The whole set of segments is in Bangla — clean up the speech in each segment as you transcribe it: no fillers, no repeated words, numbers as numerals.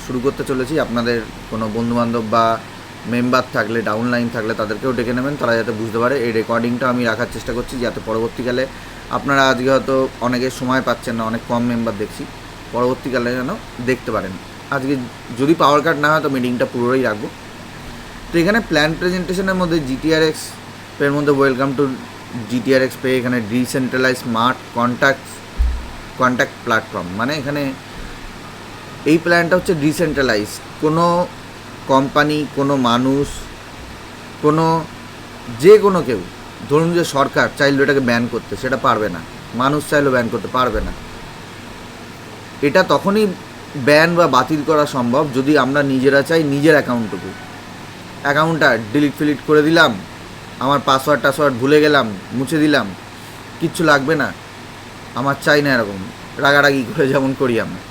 শুরু করতে চলেছি। আপনাদের কোনো বন্ধুবান্ধব বা মেম্বার থাকলে, ডাউনলাইন থাকলে তাদেরকেও ডেকে নেবেন, তারা যাতে বুঝতে পারে। এই রেকর্ডিংটা আমি রাখার চেষ্টা করছি যাতে পরবর্তীকালে আপনারা আজকে হয়তো অনেকে সময় পাচ্ছেন না, অনেক কম মেম্বার দেখছি, পরবর্তীকালে যেন দেখতে পারেন। আজকে যদি পাওয়ার কাট না হয় তো মিটিংটা পুরোই রাখবো। তো এখানে প্ল্যান প্রেজেন্টেশনের মধ্যে জিটিআরএক্স এর মধ্যে ওয়েলকাম টু জিটিআরএক্স পে, এখানে ডিসেন্ট্রালাইজ স্মার্ট কন্ট্যাক্ট প্ল্যাটফর্ম, মানে এখানে এই প্ল্যানটা হচ্ছে ডিসেন্ট্রালাইজ। কোনো কোম্পানি, কোনো মানুষ, কোনো যে কোনো কেউ, ধরুন যে সরকার চাইলে এটাকে ব্যান করতে, সেটা পারবে না। মানুষ চাইলেও ব্যান করতে পারবে না। এটা তখনই ব্যান বা বাতিল করা সম্ভব যদি আমরা নিজেরা চাই নিজের অ্যাকাউন্টটা ডিলিট ফিলিট করে দিলাম, আমার পাসওয়ার্ড ভুলে গেলাম, মুছে দিলাম, কিচ্ছু লাগবে না, আমার চাই না এরকম রাগারাগি করে যেমন করি আমরা।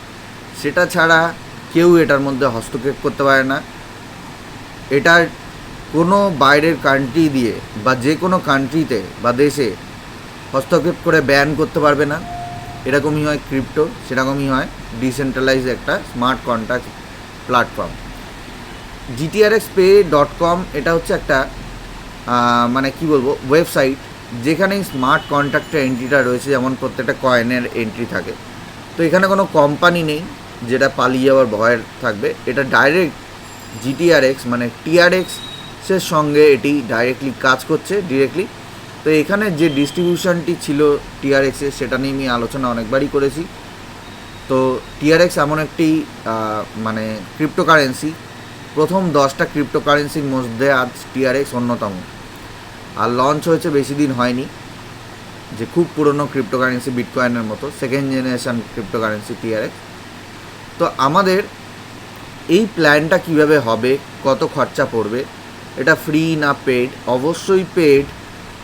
সেটা ছাড়া কেউ এটার মধ্যে হস্তক্ষেপ করতে পারে না। এটার কোনো বাইরের কান্ট্রি দিয়ে বা যে কোনো কান্ট্রিতে বা দেশে হস্তক্ষেপ করে ব্যান করতে পারবে না। এরকমই হয় ক্রিপ্টো, সেরকমই হয় ডিসেন্ট্রালাইজ একটা স্মার্ট কন্ট্রাক্ট প্ল্যাটফর্ম। GTRXPay.com এটা হচ্ছে একটা মানে কি বলবো, ওয়েবসাইট যেখানে স্মার্ট কন্ট্রাক্টের এন্ট্রিটা রয়েছে, যেমন প্রত্যেকটা কয়েনের এন্ট্রি থাকে। তো এখানে কোনো কোম্পানি নেই যেটা পালিয়ে যাওয়ার ভয় থাকবে। এটা ডাইরেক্ট জিটিআরএক্স মানে টিআরএক্সের সঙ্গে এটি ডাইরেক্টলি কাজ করছে, ডিরেক্টলি। তো এখানে যে ডিস্ট্রিবিউশনটি ছিল টিআরএক্সের, সেটা নিয়ে আমি আলোচনা অনেকবারই করেছি। তো টিআরএক্স এমন একটি মানে ক্রিপ্টোকারেন্সি, প্রথম 10টা ক্রিপ্টোকারেন্সির মধ্যে আজ টিআরএক্স অন্যতম। আর লঞ্চ হয়েছে বেশি দিন হয়নি, যে খুব পুরনো ক্রিপ্টোকারেন্সি বিটকয়েনের মতো সেকেন্ড জেনারেশন ক্রিপ্টোকারেন্সি টিআরএক্স। তো আমাদের এই প্ল্যানটা কিভাবে হবে, কত খরচা পড়বে, এটা ফ্রি না পেড? অবশ্যই পেড,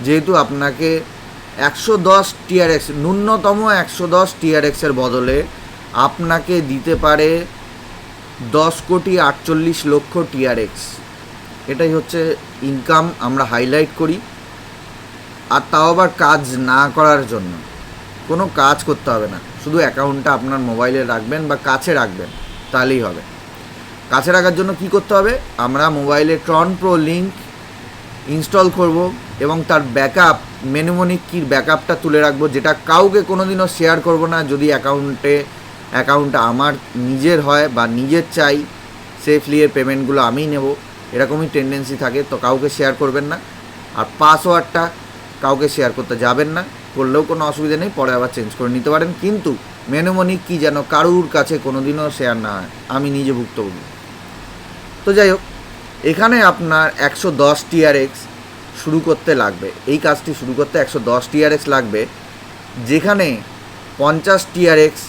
যেহেতু আপনাকে 110 টিআরএক্স, ন্যূনতম 110 টিআরএক্সের বদলে আপনাকে দিতে পারে 10,48,00,000 টিআরএক্স। এটাই হচ্ছে ইনকাম আমরা হাইলাইট করি। আর তাও আবার কাজ না করার জন্য, কোনো কাজ করতে হবে না, শুধু অ্যাকাউন্টটা আপনার মোবাইলে রাখবেন বা কাছে রাখবেন, তাহলেই হবে। কাছে রাখার জন্য কি করতে হবে? আমরা মোবাইলে ট্রন প্রো লিঙ্ক ইনস্টল করব এবং তার ব্যাকআপ, মেনুমনিক কির ব্যাকআপটা তুলে রাখবো, যেটা কাউকে কোনো দিনও শেয়ার করব না। যদি অ্যাকাউন্টটা আমার নিজের হয় বা নিজের চাই, সেফলি এর পেমেন্টগুলো আমিই নেব, এরকমই টেন্ডেন্সি থাকে, তো কাউকে শেয়ার করবেন না। আর পাসওয়ার্ডটা কাউকে শেয়ার করতে যাবেন না, করলেও কোনো অসুবিধা নেই, পরে আবার চেঞ্জ করে নিতে পারেন। কিন্তু মেনুমনিক কি যেন কারুর কাছে কোনো দিনও শেয়ার না হয়, আমি নিজে ভুক্তভোগী। তো যাই হোক, এখানে আপনার 110 টিআরএক্স শুরু করতে লাগবে। এই কাজটি শুরু করতে 110 টিআরএক্স লাগবে, যেখানে 50 টিআরএক্স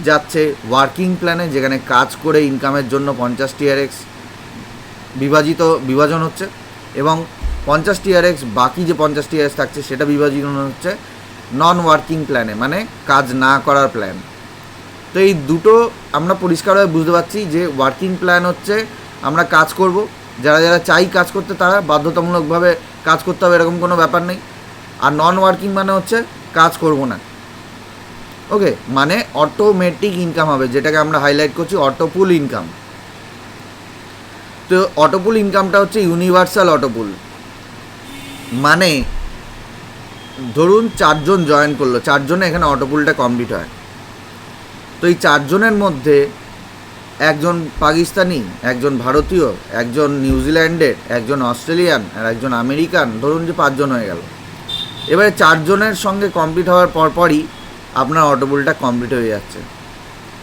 যাচ্ছে ওয়ার্কিং প্ল্যানে, যেখানে কাজ করে ইনকামের জন্য 50 টিআরএক্স বিভাজন হচ্ছে, এবং 50 টিআরএক্স বাকি যে 50 টিআরএক্স থাকছে সেটা বিভাজন হচ্ছে নন ওয়ার্কিং প্ল্যানে, মানে কাজ না করার প্ল্যান। তো এই দুটো আমরা পরিষ্কারভাবে বুঝতে পারছি যে ওয়ার্কিং প্ল্যান হচ্ছে আমরা কাজ করব, যারা চাই কাজ করতে তারা বাধ্যতামূলকভাবে কাজ করতে হবে, এরকম কোনো ব্যাপার নেই। আর নন ওয়ার্কিং মানে হচ্ছে কাজ করব না, ওকে, মানে অটোমেটিক ইনকাম হবে, যেটাকে আমরা হাইলাইট করছি অটোপুল ইনকাম। তো অটোপুল ইনকামটা হচ্ছে ইউনিভার্সাল অটোপুল, মানে ধরুন 4 জন জয়েন করলো, 4 জনে এখানে অটোপুলটা কমপ্লিট হয়। তো এই 4 জনের মধ্যে একজন পাকিস্তানি, একজন ভারতীয়, একজন নিউজিল্যান্ডের, একজন অস্ট্রেলিয়ান আর একজন আমেরিকান, ধরুন যে 5 জন হয়ে গেল। এবারে 4 জনের সঙ্গে কমপ্লিট হওয়ার পরপরই আপনার অটোপুলটা কমপ্লিট হয়ে যাচ্ছে,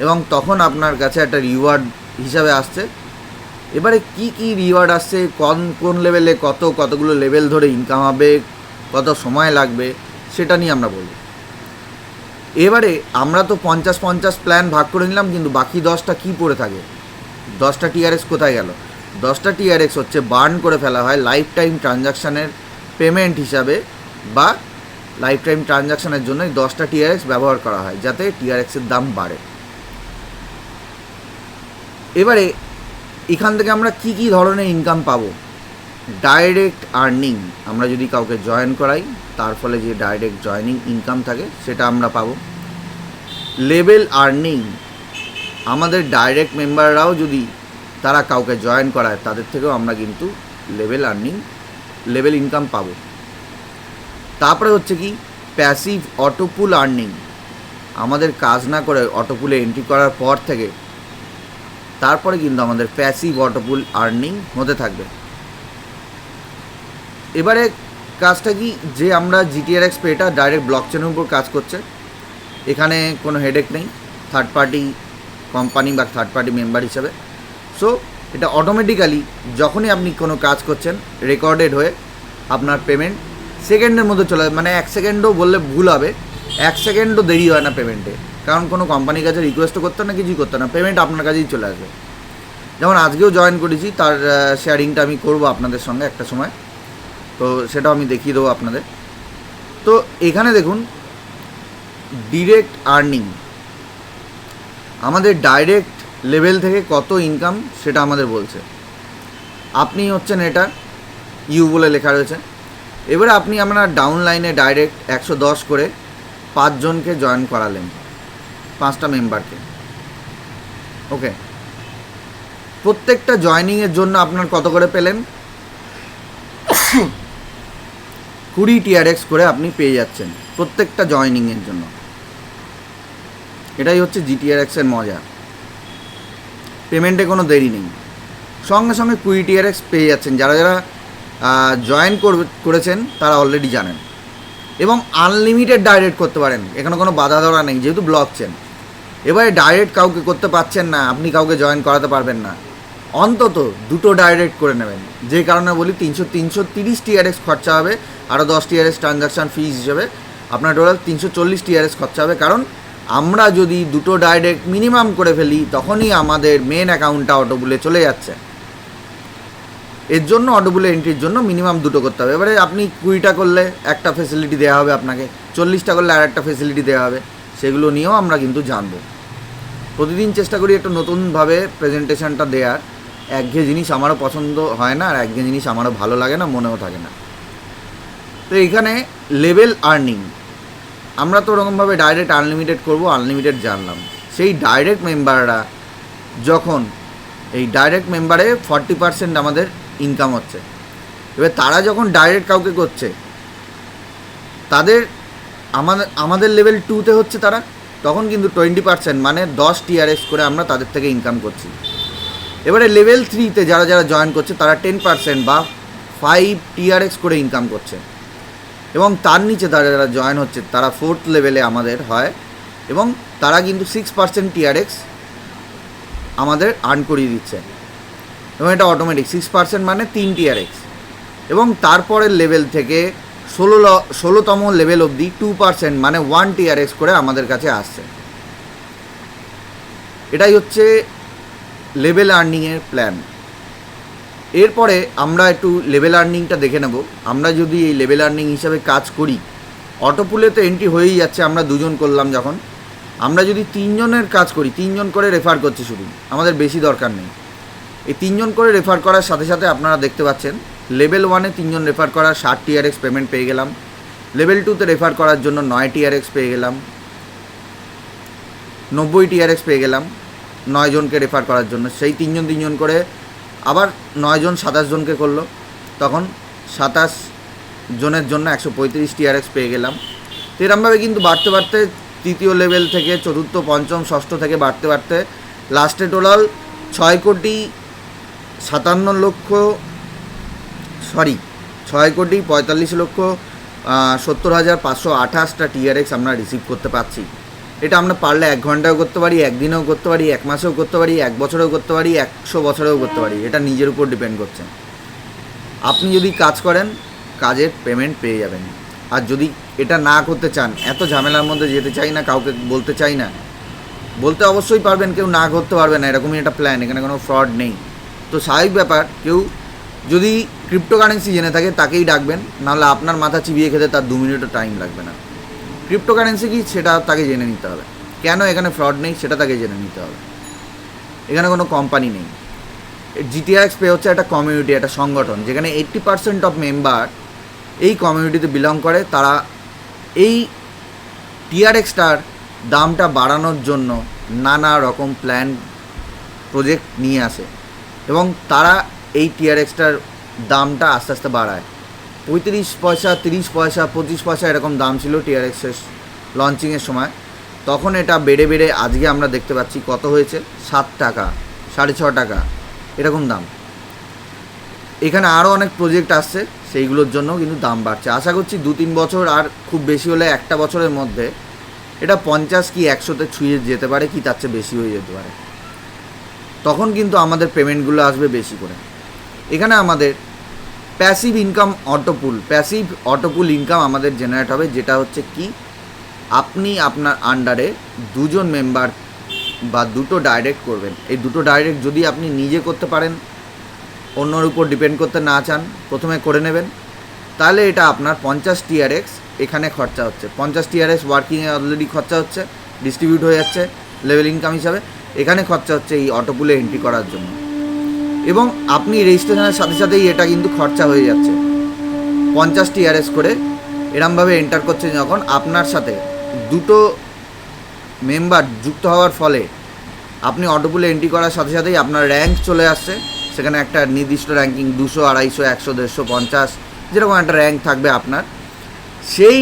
এবং তখন আপনার কাছে একটা রিওয়ার্ড হিসাবে আসছে। এবারে কি রিওয়ার্ড আসছে, কোন লেভেলে কতগুলো লেভেল ধরে ইনকাম হবে, কত সময় লাগবে, সেটা নিয়ে আমরা বলব। এবারে আমরা তো 50-50 প্ল্যান ভাগ করে নিলাম, কিন্তু বাকি 10টা কী পড়ে থাকে? 10টা টিআরএক্স কোথায় গেল? 10টা টিআরএক্স হচ্ছে বার্ন করে ফেলা হয় লাইফ টাইম ট্রানজাকশানের পেমেন্ট হিসাবে, বা লাইফ টাইম ট্রানজাকশানের জন্য 10টা টিআরএক্স ব্যবহার করা হয়, যাতে টিআরএক্সের দাম বাড়ে। এবারে এখান থেকে আমরা কি ধরনের ইনকাম পাবো? ডাইরেক্ট আর্নিং, আমরা যদি কাউকে জয়েন করাই তার ফলে যে ডাইরেক্ট জয়নিং ইনকাম থাকে সেটা আমরা পাবো। লেভেল আর্নিং, আমাদের ডাইরেক্ট মেম্বাররাও যদি তারা কাউকে জয়েন করায়, তাদের থেকেও আমরা কিন্তু লেভেল ইনকাম পাবো। তারপরে হচ্ছে কি প্যাসিভ অটোপুল আর্নিং। আমাদের কাজ না করে অটোপুলে এন্ট্রি করার পর থেকে তারপরে কিন্তু আমাদের প্যাসিভ অটোপুল আর্নিং হতে থাকবে। এবারে কাজটা কি, যে আমরা জিটিআরএক্স পেটা ডাইরেক্ট ব্লক চেনের উপর কাজ করছে, এখানে কোনো হেডেক নেই থার্ড পার্টি কোম্পানি বা থার্ড পার্টি মেম্বার হিসাবে। সো এটা অটোমেটিক্যালি যখনই আপনি কোনো কাজ করছেন রেকর্ডেড হয়ে আপনার পেমেন্ট সেকেন্ডের মধ্যে চলে যাবে। মানে 1 সেকেন্ডও বললে ভুল হবে, 1 সেকেন্ডও দেরি হয় না পেমেন্টে, কারণ কোনো কোম্পানির কাছে রিকোয়েস্টও করতে না, কিছুই করতে না, পেমেন্ট আপনার কাছেই চলে আসবে। যেমন আজকেও জয়েন করেছি, তার শেয়ারিংটা আমি করব আপনাদের সঙ্গে একটা সময়, তো সেটাও আমি দেখিয়ে দেবো আপনাদের। তো এখানে দেখুন ডিরেক্ট আর্নিং, আমাদের ডাইরেক্ট লেভেল থেকে কত ইনকাম সেটা আমাদের বলছে। আপনি হচ্ছেন এটা ইউ বলে লেখা রয়েছে। এবারে আপনি আপনার ডাউন লাইনে ডাইরেক্ট 110 করে 5 জনকে জয়েন করালেন, 5টা মেম্বারকে। ওকে, প্রত্যেকটা জয়েনিংয়ের জন্য আপনার কত করে পেলেন? 20 TRX করে আপনি পেয়ে যাচ্ছেন প্রত্যেকটা জয়েনিংয়ের জন্য। এটাই হচ্ছে জিটিআরএক্সের মজা, পেমেন্টে কোনো দেরি নেই, সঙ্গে সঙ্গে 20 TRX পেয়ে যাচ্ছেন। যারা যারা জয়েন করেছেন তারা অলরেডি জানেন। এবং আনলিমিটেড ডাইরেক্ট করতে পারেন, এখানে কোনো বাধা ধরা নেই, যেহেতু ব্লক চেন। এবারে ডাইরেক্ট কাউকে করতে পারছেন না, আপনি কাউকে জয়েন করাতে পারবেন না, অন্তত 2টো ডাইরেক্ট করে নেবেন। যে কারণে বলি 330 TRX খরচা হবে, আরও 10 TRX ট্রানজাকশান ফিস হিসেবে আপনার টোটাল 340 TRX খরচা হবে। কারণ আমরা যদি 2টো ডাইরেক্ট মিনিমাম করে ফেলি তখনই আমাদের মেন অ্যাকাউন্টটা অটোপুলে চলে যাচ্ছে। এর জন্য অটোপুলে এন্ট্রির জন্য মিনিমাম 2টো করতে হবে। এবারে আপনি 20টা করলে একটা ফেসিলিটি দেওয়া হবে আপনাকে, 40টা করলে আর একটা ফেসিলিটি দেওয়া হবে, সেগুলো নিয়েও আমরা কিন্তু জানবো। প্রতিদিন চেষ্টা করি একটু নতুনভাবে প্রেজেন্টেশনটা দেওয়ার। একঘেয়ে জিনিস আমারও পছন্দ হয় না, আর একঘেয়ে জিনিস আমারও ভালো লাগে না, মনেও থাকে না। তো এখানে লেভেল আর্নিং, আমরা তো ওরকমভাবে ডাইরেক্ট আনলিমিটেড করব, আনলিমিটেড জানলাম। সেই ডাইরেক্ট মেম্বাররা যখন এই ডাইরেক্ট মেম্বারে 40% আমাদের ইনকাম হচ্ছে, এবার তারা যখন ডাইরেক্ট কাউকে করছে, তাদের আমাদের লেভেল 2তে হচ্ছে তারা, তখন কিন্তু 20% মানে 10 TRX করে আমরা তাদের থেকে ইনকাম করছি। এবারে লেভেল 3তে যারা যারা জয়েন করছে তারা 10% বা 5 TRX করে ইনকাম করছে। এবং তার নিচে যারা যারা জয়েন হচ্ছে তারা 4th লেভেলে আমাদের হয়, এবং তারা কিন্তু 6% TRX আমাদের আর্ন করিয়ে দিচ্ছে। এবং এটা অটোমেটিক 6% মানে 3 TRX। এবং তারপরের লেভেল থেকে 16তম লেভেল অবধি 2% মানে 1 TRX করে আমাদের কাছে আসছে। এটাই হচ্ছে লেভেল আর্নিংয়ের প্ল্যান। এরপরে আমরা একটু লেভেল আর্নিংটা দেখে নেব। আমরা যদি এই লেভেল আর্নিং হিসাবে কাজ করি, অটোপুলে তো এন্ট্রি হয়েই যাচ্ছে, আমরা 2 জন করলাম যখন, আমরা যদি 3 জনের কাজ করি, 3 জন করে রেফার করছি শুধু, আমাদের বেশি দরকার নেই। এই 3 জন করে রেফার করার সাথে সাথে আপনারা দেখতে পাচ্ছেন লেভেল 1-এ 3 জন রেফার করার 60 TRX পেমেন্ট পেয়ে গেলাম, লেভেল 2-তে রেফার করার জন্য 9 TRX পেয়ে গেলাম, 90 TRX পেয়ে গেলাম 9 জনকে রেফার করার জন্য। সেই 3 জন করে আবার 9 জন 27 জনকে করলো, তখন 27 জনের জন্য 135 TRX পেয়ে গেলাম। তো এরমভাবে কিন্তু বাড়তে বাড়তে 3য় লেভেল থেকে 4র্থ, 5ম, 6ষ্ঠ থেকে বাড়তে বাড়তে লাস্টে টোটাল 6,45,70,528টা TRX আমরা রিসিভ করতে পারছি। এটা আমরা পারলে 1 ঘন্টাও করতে পারি, 1 দিনেও করতে পারি, 1 মাসেও করতে পারি, 1 বছরেও করতে পারি, 100 বছরেও করতে পারি। এটা নিজের উপর ডিপেন্ড করছে। আপনি যদি কাজ করেন, কাজের পেমেন্ট পেয়ে যাবেন। আর যদি এটা না করতে চান, এত ঝামেলার মধ্যে যেতে চাই না, কাউকে বলতে চাই না, বলতে অবশ্যই পারবেন, কেউ না করতে পারবে না, এরকমই একটা প্ল্যান, এখানে কোনো ফ্রড নেই। তো স্বাভাবিক ব্যাপার, কেউ যদি ক্রিপ্টোকারেন্সি জেনে থাকে তাকেই ডাকবেন, নাহলে আপনার মাথা চিবিয়ে খেতে তার 2 মিনিটও টাইম লাগবে না। ক্রিপ্টোকারেন্সি কি সেটা তাকে জেনে নিতে হবে, কেন এখানে ফ্রড নেই সেটা তাকে জেনে নিতে হবে। এখানে কোনো কোম্পানি নেই। জিটিআরএক্স পে হচ্ছে একটা কমিউনিটি, একটা সংগঠন, যেখানে 80% অফ মেম্বার এই কমিউনিটিতে বিলং করে। তারা এই টিআরএক্সটার দামটা বাড়ানোর জন্য নানা রকম প্ল্যান প্রজেক্ট নিয়ে আসে এবং তারা এই টিআরএক্সটার দামটা আস্তে আস্তে বাড়ায়। 35 পয়সা, 30 পয়সা, 25 পয়সা এরকম দাম ছিল টিআরএক্সের লঞ্চিংয়ের সময়। তখন এটা বেড়ে বেড়ে আজকে আমরা দেখতে পাচ্ছি কত হয়েছে, 7 টাকা, 6.5 টাকা এরকম দাম। এখানে আরও অনেক প্রজেক্ট আসছে, সেইগুলোর জন্য কিন্তু দাম বাড়ছে। আশা করছি 2-3 বছর, আর খুব বেশি হলে 1 বছরের মধ্যে এটা 50 কি 100-তে ছুঁয়ে যেতে পারে, কি তার চেয়ে বেশি হয়ে যেতে পারে। তখন কিন্তু আমাদের পেমেন্টগুলো আসবে বেশি করে। এখানে আমাদের প্যাসিভ ইনকাম প্যাসিভ অটোপুল ইনকাম আমাদের জেনারেট হবে, যেটা হচ্ছে কি আপনি আপনার আন্ডারে 2 জন মেম্বার বা 2টো ডাইরেক্ট করবেন। এই 2টো ডাইরেক্ট যদি আপনি নিজে করতে পারেন, অন্যর উপর ডিপেন্ড করতে না চান, প্রথমে করে নেবেন, তাহলে এটা আপনার 50 টিআরএক্স এখানে খরচা হচ্ছে। 50 টিআরএক্স ওয়ার্কিংয়ে অলরেডি খরচা হচ্ছে, ডিস্ট্রিবিউট হয়ে যাচ্ছে লেভেল ইনকাম হিসাবে। এখানে খরচা হচ্ছে এই অটোপুলে এন্ট্রি করার জন্য, এবং আপনি রেজিস্ট্রেশনের সাথে সাথেই এটা কিন্তু খরচা হয়ে যাচ্ছে। 50 টিআরএক্স করে এরমভাবে এন্টার করছে যখন, আপনার সাথে 2টো মেম্বার যুক্ত হওয়ার ফলে আপনি অটোপুলে এন্ট্রি করার সাথে সাথেই আপনার র্যাঙ্ক চলে আসছে। সেখানে একটা নির্দিষ্ট র্যাঙ্কিং 200, 250, 100, 150, 50 যেরকম একটা র্যাঙ্ক থাকবে আপনার, সেই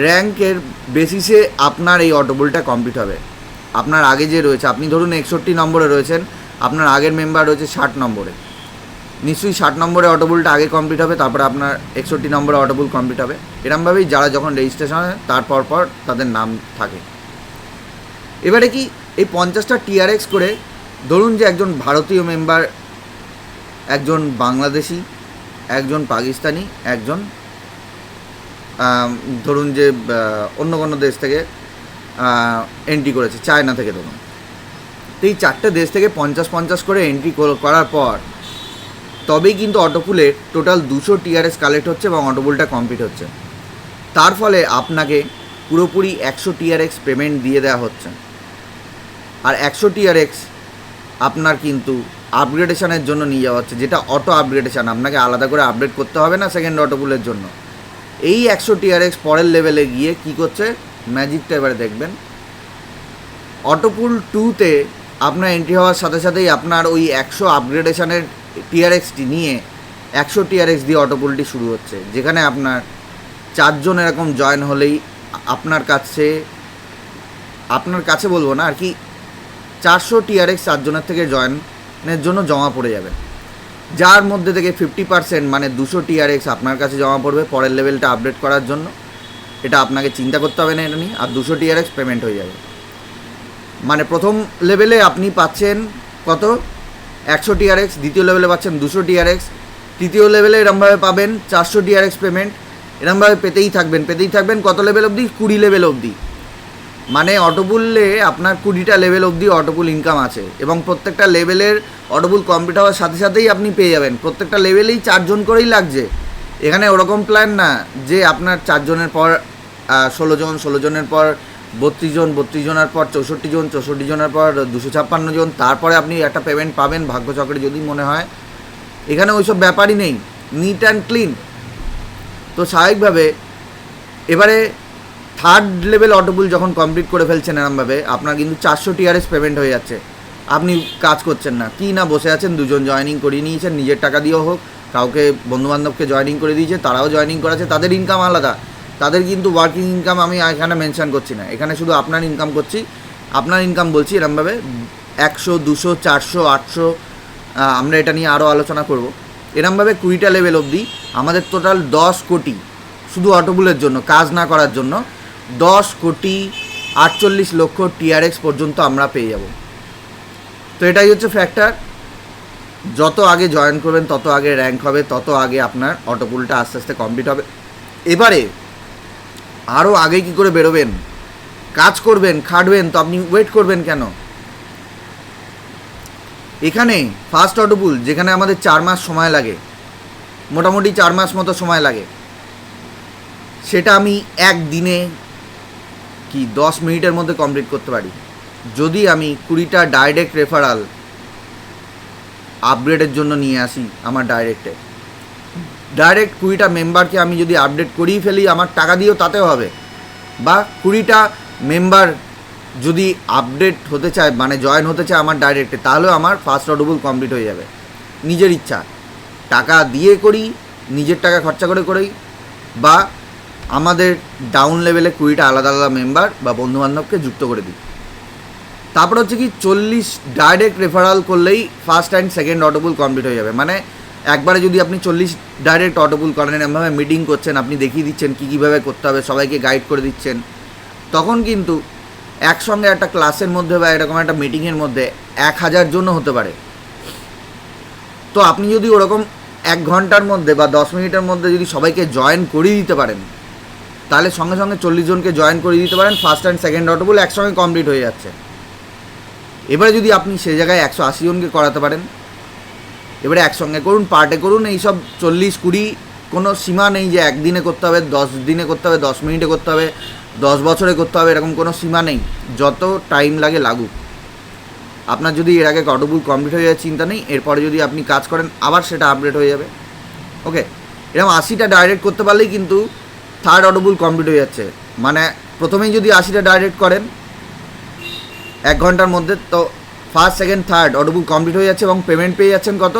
র্যাঙ্কের বেসিসে আপনার এই অটোপুলটা কমপ্লিট হবে। আপনার আগে যে রয়েছে, আপনি ধরুন 61 নম্বরে রয়েছেন, আপনার আগের মেম্বার রয়েছে 60 নম্বরে, নিশ্চয়ই 60 নম্বরে অটোপুলটা আগে কমপ্লিট হবে, তারপরে আপনার 61 নম্বরে অটোপুল কমপ্লিট হবে। এরমভাবেই যারা যখন রেজিস্ট্রেশন হয় তারপর তাদের নাম থাকে। এবারে কি এই 50টা টিআরএক্স করে ধরুন যে একজন ভারতীয় মেম্বার, একজন বাংলাদেশি, একজন পাকিস্তানি, একজন ধরুন যে অন্য কোনো দেশ থেকে এন্ট্রি করেছে, চায়না থেকে ধরুন, তো এই 4টে দেশ থেকে 50-50 করে এন্ট্রি করার পর তবেই কিন্তু অটোপুলের টোটাল 200 টিআরএক্স কালেক্ট হচ্ছে এবং অটোপুলটা কমপ্লিট হচ্ছে। তার ফলে আপনাকে পুরোপুরি 100 টিআরএক্স পেমেন্ট দিয়ে দেওয়া হচ্ছে। আর 100 টিআরএক্স আপনার কিন্তু আপগ্রেডেশনের জন্য নিয়ে যাওয়া হচ্ছে, যেটা অটো আপগ্রেডেশন, আপনাকে আলাদা করে আপডেট করতে হবে না সেকেন্ড অটোপুলের জন্য। এই 100 টিআরএক্স পরের লেভেলে গিয়ে কি করছে, ম্যাজিকটা এবারে দেখবেন। অটোপুল 2তে আপনার এন্ট্রি হওয়ার সাথে সাথেই আপনার ওই 100 আপগ্রেডেশনের টিআরএক্সটি নিয়ে 100 টিআরএক্স দিয়ে অটোপুলটি শুরু হচ্ছে, যেখানে আপনার 4 জন এরকম জয়েন হলেই আপনার কাছে বলবো না আর কি, 400 টিআরএক্স 4 জনের থেকে জয়েনের জন্য জমা পড়ে যাবে, যার মধ্যে থেকে 50% মানে 200 টিআরএক্স আপনার কাছে জমা পড়বে পরের লেভেলটা আপডেট করার জন্য। এটা আপনাকে চিন্তা করতে হবে না এটা নিয়ে। আর 200 টিআরএক্স পেমেন্ট হয়ে যাবে। মানে প্রথম লেভেলে আপনি পাচ্ছেন কত, 100 টিআরএক্স, দ্বিতীয় লেভেলে পাচ্ছেন 200 টিআরএক্স, তৃতীয় লেভেলে এরমভাবে পাবেন 400 টিআরএক্স পেমেন্ট। এরমভাবে পেতেই থাকবেন কত লেভেল অবধি, 20 লেভেল অবধি। মানে অটোপুলে আপনার 20টা লেভেল অবধি অটোপুল ইনকাম আছে, এবং প্রত্যেকটা লেভেলের অটোপুল কমপ্লিট হওয়ার সাথে সাথেই আপনি পেয়ে যাবেন। প্রত্যেকটা লেভেলেই 4 জন করেই লাগছে। এখানে ওরকম প্ল্যান না যে আপনার 4 জনের পর 16 জন, 16 জনের পর 32 জন, 32 জনের পর 64 জন, 64 জনের পর 256 জন, তারপরে আপনি একটা পেমেন্ট পাবেন ভাগ্যচক্রে যদি মনে হয়। এখানে ওইসব ব্যাপারই নেই, নিট অ্যান্ড ক্লিন। তো স্বাভাবিকভাবে এবারে 3rd লেভেল অটোপুল যখন কমপ্লিট করে ফেলছেন এরমভাবে, আপনার কিন্তু 400 টিআরএস পেমেন্ট হয়ে যাচ্ছে। আপনি কাজ করছেন না, কি না বসে আছেন, 2জন জয়েনিং করিয়ে নিয়েছেন, নিজের টাকা দিয়েও হোক, কাউকে বন্ধুবান্ধবকে জয়েনিং করে দিয়েছে, তারাও জয়েনিং করেছে, তাদের ইনকাম আলাদা। তাদের কিন্তু ওয়ার্কিং ইনকাম আমি এখানে মেনশন করছি না, এখানে শুধু আপনার ইনকাম করছি। আপনার ইনকাম বলছি এরমভাবে 100, 200, 400, 800, আমরা এটা নিয়ে আরও আলোচনা করব। এরমভাবে 20টা লেভেল অবধি আমাদের টোটাল 10 কোটি শুধু অটোপুলের জন্য, কাজ না করার জন্য 10,48,00,000 টিআরএক্স পর্যন্ত আমরা পেয়ে যাব। তো এটাই হচ্ছে ফ্যাক্টর। যত আগে জয়েন করবেন তত আগে র্যাঙ্ক হবে, তত আগে আপনার অটোপুলটা আস্তে আস্তে কমপ্লিট হবে। এবারে আরও আগে কি করে বেরোবেন, কাজ করবেন, খাটবেন, তো আপনি ওয়েট করবেন কেন? এখানে ফার্স্ট অটোপুল যেখানে আমাদের 4 মাস সময় লাগে, মোটামুটি 4 মাস মতো সময় লাগে, সেটা আমি একদিনে কি 10 মিনিটের মধ্যে কমপ্লিট করতে পারি যদি আমি 20টা ডাইরেক্ট রেফারাল আপগ্রেডের জন্য নিয়ে আসি। আমার ডাইরেক্ট 20টা মেম্বারকে আমি যদি আপডেট করিয়ে ফেলি, আমার টাকা দিয়েও তাতেও হবে, বা 20টা মেম্বার যদি আপডেট হতে চায় মানে জয়েন হতে চায় আমার ডাইরেক্টে, তাহলেও আমার ফার্স্ট অডিবল কমপ্লিট হয়ে যাবে। নিজের ইচ্ছা, টাকা দিয়ে করি, নিজের টাকা খরচা করে করি, বা আমাদের ডাউন লেভেলে 20টা আলাদা আলাদা মেম্বার বা বন্ধুবান্ধবকে যুক্ত করে দিই। তারপর হচ্ছে কি 40 ডাইরেক্ট রেফারাল করলেই first and second audible complete হয়ে যাবে। মানে একবারে যদি আপনি 40 ডাইরেক্ট অডিবল করেন, এমনভাবে মিটিং করছেন, আপনি দেখিয়ে দিচ্ছেন কী কীভাবে করতে হবে, সবাইকে গাইড করে দিচ্ছেন, তখন কিন্তু একসঙ্গে একটা ক্লাসের মধ্যে বা এরকম একটা মিটিংয়ের মধ্যে 1000 জন হতে পারে। তো আপনি যদি ওরকম 1 ঘন্টার মধ্যে বা 10 মিনিটের মধ্যে যদি সবাইকে জয়েন করিয়ে দিতে পারেন, তাহলে সঙ্গে সঙ্গে 40 জনকে জয়েন করিয়ে দিতে পারেন, ফার্স্ট অ্যান্ড সেকেন্ড অডিবল একসঙ্গে কমপ্লিট হয়ে যাচ্ছে। এবারে যদি আপনি সেই জায়গায় 180 জনকে করাতে পারেন, এবারে একসঙ্গে করুন, পার্টে করুন, এইসব 40-20 কোনো সীমা নেই যে একদিনে করতে হবে, 10 দিনে করতে হবে, 10 মিনিটে করতে হবে, 10 বছরে করতে হবে, এরকম কোনো সীমা নেই। যত টাইম লাগে লাগুক। আপনার যদি এর আগে অডিবল কমপ্লিট হয়ে যায় চিন্তা নেই, এরপরে যদি আপনি কাজ করেন আবার সেটা আপডেট হয়ে যাবে। ওকে, এরকম 80টা ডাইরেক্ট করতে পারলেই কিন্তু থার্ড অডিবল কমপ্লিট হয়ে যাচ্ছে। মানে প্রথমেই যদি 80টা ডাইরেক্ট করেন 1 ঘন্টার মধ্যে, তো first second third audible complete হয়ে যাচ্ছে এবং পেমেন্ট পেয়ে যাচ্ছেন কত,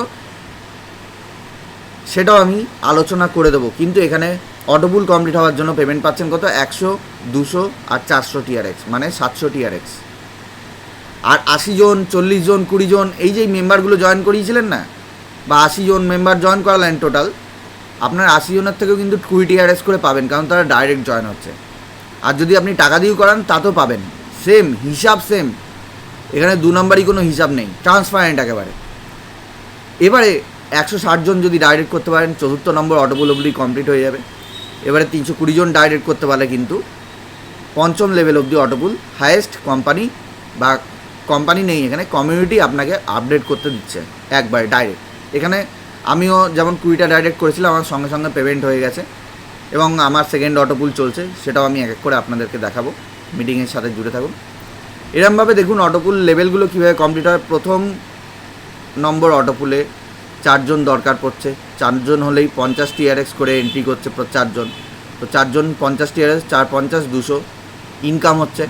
সেটাও আমি আলোচনা করে দেবো। কিন্তু এখানে অডিবল কমপ্লিট হওয়ার জন্য পেমেন্ট পাচ্ছেন কত, 100, 200 আর 400 TRX, মানে 700 TRX। আর 80 জন, 40 জন, 20 জন এই যে মেম্বারগুলো জয়েন করিয়েছিলেন না, বা 80 জন মেম্বার জয়েন করালেন টোটাল, আপনার 80 জনের থেকেও কিন্তু 20 TRX করে পাবেন, কারণ তারা ডাইরেক্ট জয়েন হচ্ছে। আর যদি আপনি টাকা দিয়েও করান তাতেও পাবেন, সেম হিসাব সেম, এখানে 2 নম্বরই কোনো হিসাব নেই, ট্রান্সপারেন্ট একেবারে। এবারে 160 জন যদি ডাইরেক্ট করতে পারেন, 4র্থ নম্বর অডিবল অবধি কমপ্লিট হয়ে যাবে। এবারে 320 জন ডাইরেক্ট করতে পারলে কিন্তু 5ম লেভেল অবধি অডিবল, হায়েস্ট কোম্পানি বা কোম্পানি নেই এখানে, কমিউনিটি আপনাকে আপডেট করতে দিচ্ছে একবারে ডাইরেক্ট। এখানে আমিও যেমন 20টা ডাইরেক্ট করেছিলাম, আমার সঙ্গে সঙ্গে পেমেন্ট হয়ে গেছে এবং আমার সেকেন্ড অটোপুল চলছে, সেটাও আমি এক এক করে আপনাদেরকে দেখাবো। মিটিংয়ের সাথে জুড়ে থাকুন। এরমভাবে দেখুন অটোপুল লেভেলগুলো কীভাবে কমপ্লিট হয়। প্রথম নম্বর অটোপুলে 4 জন দরকার পড়ছে, 4 জন হলেই 50 TRX করে এন্ট্রি করছে 4 জন, তো 4 জন 50 TRX, 4 50 200 ইনকাম হচ্ছে।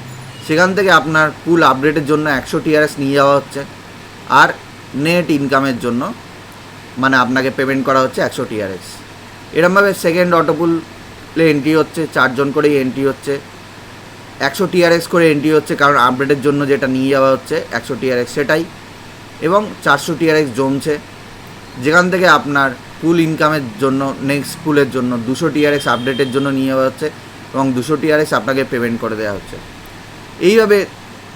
সেখান থেকে আপনার পুল আপডেটের জন্য 100 TRX নিয়ে যাওয়া হচ্ছে, আর নেট ইনকামের জন্য মানে আপনাকে পেমেন্ট করা হচ্ছে 100 TRX। এরমভাবে সেকেন্ড অটোপুলে এন্ট্রি হচ্ছে, 4 জন করেই এন্ট্রি হচ্ছে, 100 TRX করে এন্ট্রি হচ্ছে, কারণ আপডেটের জন্য যেটা নিয়ে যাওয়া হচ্ছে 100 TRX সেটাই, এবং 400 TRX জমছে, যেখান থেকে আপনার ফুল ইনকামের জন্য নেক্সট পুলের জন্য 200 TRX আপডেটের জন্য নিয়ে যাওয়া হচ্ছে এবং 200 TRX আপনাকে পেমেন্ট করে দেওয়া হচ্ছে। এইভাবে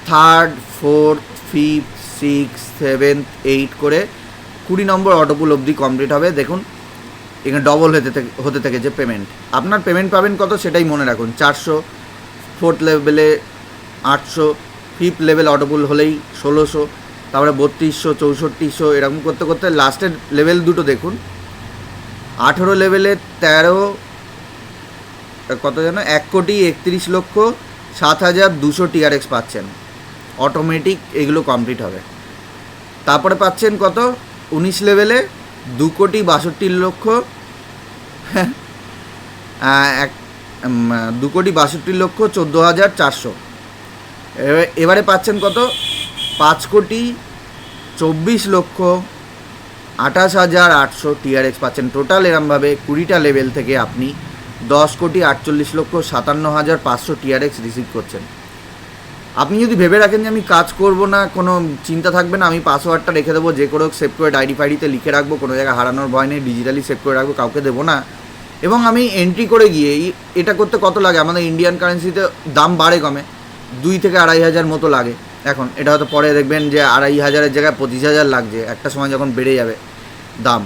3rd, 4th, 5th, 6th, 7th, 8 করে 20 নম্বর অটোপুল অবধি কমপ্লিট হবে। দেখুন এখানে ডবল হতে থেকে যে পেমেন্ট, আপনার পেমেন্ট পাবেন কত সেটাই মনে রাখুন, 400, 4th লেভেলে 800, 5th লেভেল অটোপুল হলেই 1600, তারপরে 3200, 6400, এরকম করতে করতে লাস্টের লেভেল দুটো দেখুন, 18 লেভেলে 13 কত যেন 1,31,07,200 TRX পাচ্ছেন, অটোমেটিক এগুলো কমপ্লিট হবে। তারপরে পাচ্ছেন কত 19 লেভেলে 2,62,14,400। এবারে পাচ্ছেন কত 5,24,28,800 TRX পাচ্ছেন টোটাল। এরমভাবে 20টা লেভেল থেকে আপনি 10,48,57,500 TRX রিসিভ করছেন। আপনি যদি ভেবে রাখেন যে আমি কাজ করব না, কোনো চিন্তা থাকবে না, আমি পাসওয়ার্ডটা রেখে দেবো, যে কোনো সেভ করে ডায়েরি ফাইরিতে লিখে রাখবো, কোনো জায়গায় হারানোর ভয় নেই, ডিজিটালি সেভ করে রাখবো, কাউকে দেবো না, এবং আমি এন্ট্রি করে গিয়ে এটা করতে কত লাগে, আমাদের ইন্ডিয়ান কারেন্সিতে দাম বাড়ে কমে 2 থেকে 2,500 মতো লাগে এখন। এটা হয়তো পরে দেখবেন যে 2,500-এর জায়গায় 25,000 লাগছে একটা সময়, যখন বেড়ে যাবে দাম,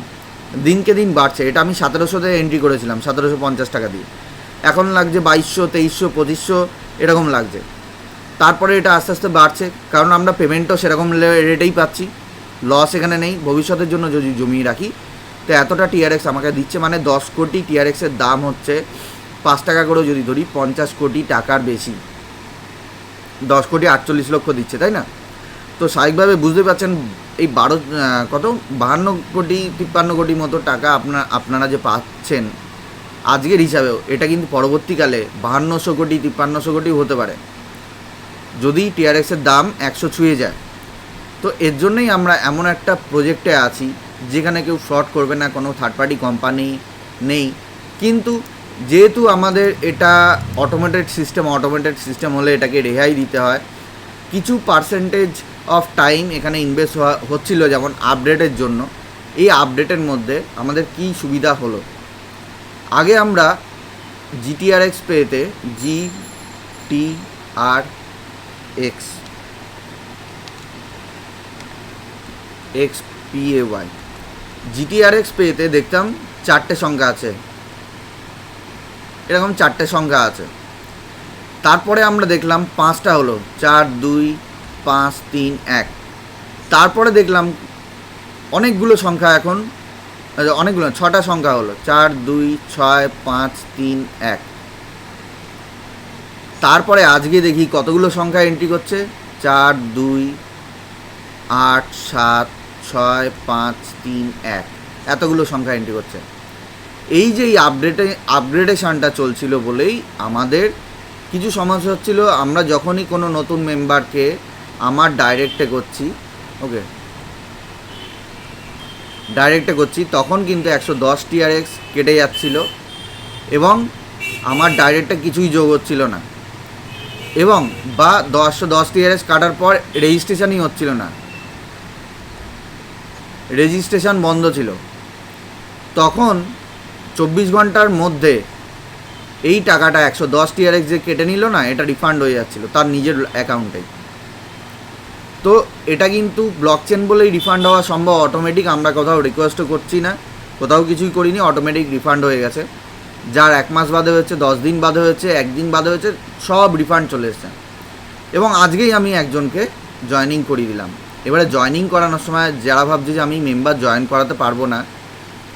দিনকে দিন বাড়ছে। এটা আমি 1700-তে এন্ট্রি করেছিলাম 1750 টাকা দিয়ে, এখন লাগছে 2200, 2300, 2500 এরকম লাগছে। তারপরে এটা আস্তে আস্তে বাড়ছে, কারণ আমরা পেমেন্টও সেরকম রেটেই পাচ্ছি, লস এখানে নেই। ভবিষ্যতের জন্য যদি জমিয়ে রাখি তো এতটা TRX আমাকে দিচ্ছে, মানে 10 কোটি TRX-এর দাম হচ্ছে 5 টাকা করেও যদি ধরি 50 কোটি টাকার বেশি, 10,48,00,000 দিচ্ছে, তাই না? তো স্বাভাবিকভাবে বুঝতে পারছেন এই 52 কোটি 53 কোটি মতো টাকা আপনারা যে পাচ্ছেন আজকের হিসাবেও, এটা কিন্তু পরবর্তীকালে 5200 কোটি 5300 কোটি হতে পারে। যদি টিআরএক্সের দাম 100 ছুঁয়ে যায়। তো এর জন্যই আমরা এমন একটা প্রজেক্টে আছি যেখানে কেউ ফ্রড করবে না, কোনো থার্ড পার্টি কোম্পানি নেই। কিন্তু যেহেতু আমাদের এটা অটোমেটেড সিস্টেম হলে এটাকে রেহাই দিতে হয়, কিছু পার্সেন্টেজ অফ টাইম এখানে ইনভেস্ট হচ্ছিল, যেমন আপডেটের জন্য। এই আপডেটের মধ্যে আমাদের কি সুবিধা হলো, আগে আমরা জিটিআরএক্স পেতে GTRXPAY জিটিআরএক্স পেতে দেখতাম 4টে সংখ্যা আছে, এরকম 4টে সংখ্যা আছে। তারপরে আমরা দেখলাম 5টা হলো, 4 2 5 3 1। তারপরে দেখলাম অনেকগুলো সংখ্যা, এখন অনেকগুলো 6টা সংখ্যা হলো, 4 2 6 5 3 1। তারপরে আজকে দেখি কতগুলো সংখ্যা এন্ট্রি করছে, 4 2 8 7 6 5 3 1, এতগুলো সংখ্যা এন্ট্রি করছে। এই যে এই আপগ্রেডেশনটা চলছিল বলেই আমাদের কিছু সমস্যা হচ্ছিল। আমরা যখনই কোনো নতুন মেম্বারকে আমার ডাইরেক্টে করছি তখন কিন্তু 110 টিআরএক্স কেটে যাচ্ছিল এবং আমার ডাইরেক্টে কিছুই যোগ হচ্ছিল না, এবং বা 110 টিআরএক্স কাটার পর রেজিস্ট্রেশনই হচ্ছিল না, রেজিস্ট্রেশন বন্ধ ছিল। তখন 24 ঘন্টার মধ্যে এই টাকাটা 110 টিআরএক্স যে কেটে নিল না, এটা রিফান্ড হয়ে যাচ্ছিল তার নিজের অ্যাকাউন্টে। তো এটা কিন্তু ব্লকচেন বলেই রিফান্ড হওয়া সম্ভব অটোমেটিক। আমরা কোথাও রিকোয়েস্টও করছি না, কোথাও কিছুই করিনি, অটোমেটিক রিফান্ড হয়ে গেছে। যার 1 মাস বাদে হয়েছে, 10 দিন বাদে হয়েছে, 1 দিন বাদে হয়েছে, সব রিফান্ড চলে এসেছে। এবং আজকেই আমি একজনকে জয়েনিং করিয়ে দিলাম। এবারে জয়েনিং করানোর সময় যারা ভাবছে যে আমি মেম্বার জয়েন করাতে পারবো না,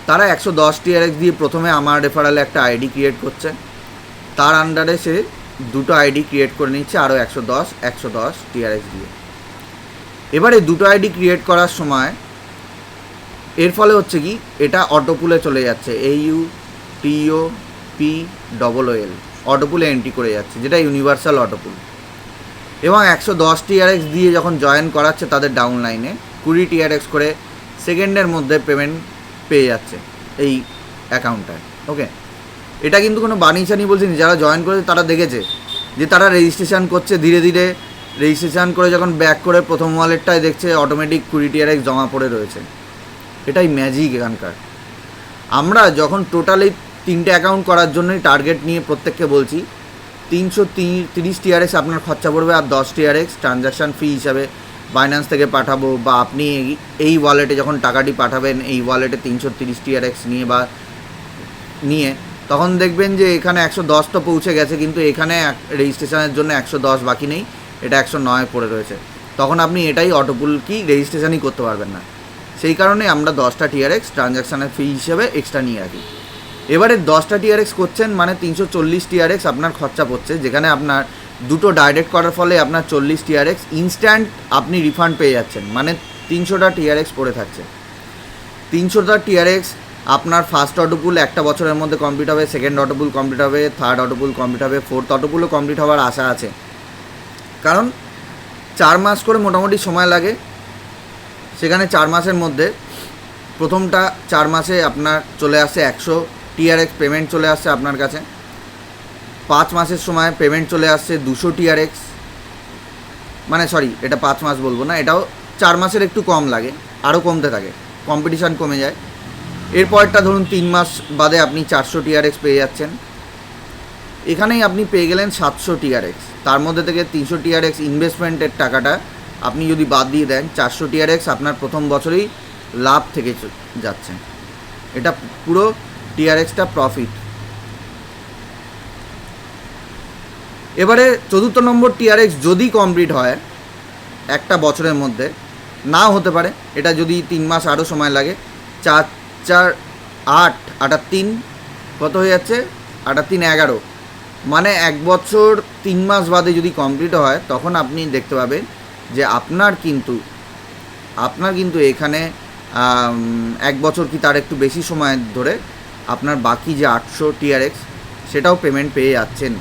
তারা 110 টিআরএক্স দিয়ে প্রথমে আমার রেফারালে একটা আইডি ক্রিয়েট করছে, তার আন্ডারে সে 2টো আইডি ক্রিয়েট করে নিচ্ছে আরও 110 টিআরএক্স দিয়ে। এবারে 2টো আইডি ক্রিয়েট করার সময় এর ফলে হচ্ছে কি, এটা অটোপুলে চলে যাচ্ছে, AUTOPOOL অটোপুলে এন্ট্রি করে যাচ্ছে, যেটা ইউনিভার্সাল অটোপুল। এবং 110 টিআরএক্স দিয়ে যখন জয়েন করাচ্ছে তাদের ডাউনলাইনে 20 টিআরএক্স করে সেকেন্ডের মধ্যে পেমেন্ট পেয়ে যাচ্ছে এই অ্যাকাউন্টটায়। ওকে, এটা কিন্তু কোনো বানিয়েছানি বলছি না, যারা জয়েন করেছে তারা দেখেছে যে তারা রেজিস্ট্রেশন করছে, ধীরে ধীরে রেজিস্ট্রেশন করে যখন ব্যাক করে প্রথম ওয়ালেটটায় দেখছে অটোমেটিক 20 টিআরএক্স জমা পড়ে রয়েছে। এটাই ম্যাজিক এখানকার। আমরা যখন টোটালি 3টে অ্যাকাউন্ট করার জন্যই টার্গেট নিয়ে প্রত্যেককে বলছি 330 টিআরএক্স আপনার খরচা পড়বে, আর 10 টিআরএক্স ট্রানজ্যাকশান ফি হিসাবে বাইন্যান্স থেকে পাঠাবো, বা আপনি এই ওয়ালেটে যখন টাকাটি পাঠাবেন এই ওয়ালেটে 330 টিআরএক্স নিয়ে তখন দেখবেন যে এখানে 110 তো পৌঁছে গেছে, কিন্তু এখানে রেজিস্ট্রেশনের জন্য 110 বাকি নেই, এটা 109 পড়ে রয়েছে। তখন আপনি এটাই অটোপুল কি রেজিস্ট্রেশনই করতে পারবেন না। সেই কারণে আমরা 10টা টিআরএক্স ট্রানজ্যাকশানের ফি হিসেবে এক্সট্রা নিয়ে রাখি। এবারে 10টা টিআরএক্স করছেন মানে 340 টিআরএক্স আপনার খরচা পড়ছে, যেখানে আপনার 2টো ডাইরেক্ট করার ফলে আপনার 40 টিআরএক্স ইনস্ট্যান্ট আপনি রিফান্ড পেয়ে যাচ্ছেন, মানে 300টা টিআরএক্স পড়ে থাকছে। 300টা টিআরএক্স আপনার ফার্স্ট অটোপুল 1 বছরের মধ্যে কমপ্লিট হবে, সেকেন্ড অটোপুল কমপ্লিট হবে, থার্ড অটোপুল কমপ্লিট হবে, ফোর্থ অটোপুলও কমপ্লিট হওয়ার আশা আছে। কারণ 4 মাস করে মোটামুটি সময় লাগে, সেখানে 4 মাসের মধ্যে প্রথমটা 4 মাসে আপনার চলে আসে 100 টিআরএক্স পেমেন্ট চলে আসছে আপনার কাছে। 5 মাসের সময় পেমেন্ট চলে আসছে 200 টিআরএক্স, মানে সরি এটা 5 মাস বলবো না, এটাও 4 মাসের একটু কম লাগে, আরও কমতে থাকে, কম্পিটিশান কমে যায়। এরপরটা ধরুন 3 মাস বাদে আপনি 400 টিআরএক্স পেয়ে যাচ্ছেন। এখানেই আপনি পেয়ে গেলেন 700 টিআরএক্স। তার মধ্যে থেকে 300 টিআরএক্স ইনভেস্টমেন্টের টাকাটা আপনি যদি বাদ দিয়ে দেন, 400 টিআরএক্স আপনার প্রথম বছরেই লাভ থেকে যাচ্ছে। এটা পুরো টিআরএক্সটা প্রফিট। এবারে 4র্থ নম্বর টিআরএক্স যদি কমপ্লিট হয় 1 বছরের মধ্যে, নাও হতে পারে, এটা যদি 3 মাস আরও সময় লাগে, 4 4 8 8 3 কত হয়ে যাচ্ছে, 8 3 11, মানে 1 বছর 3 মাস বাদে যদি কমপ্লিট হয় তখন আপনি দেখতে পাবেন যে আপনার কিন্তু এখানে 1 বছর কি তার একটু বেশি সময় ধরে আপনার বাকি যে 800 টিআরএক্স সেটাও পেমেন্ট পেয়ে যাচ্ছেন।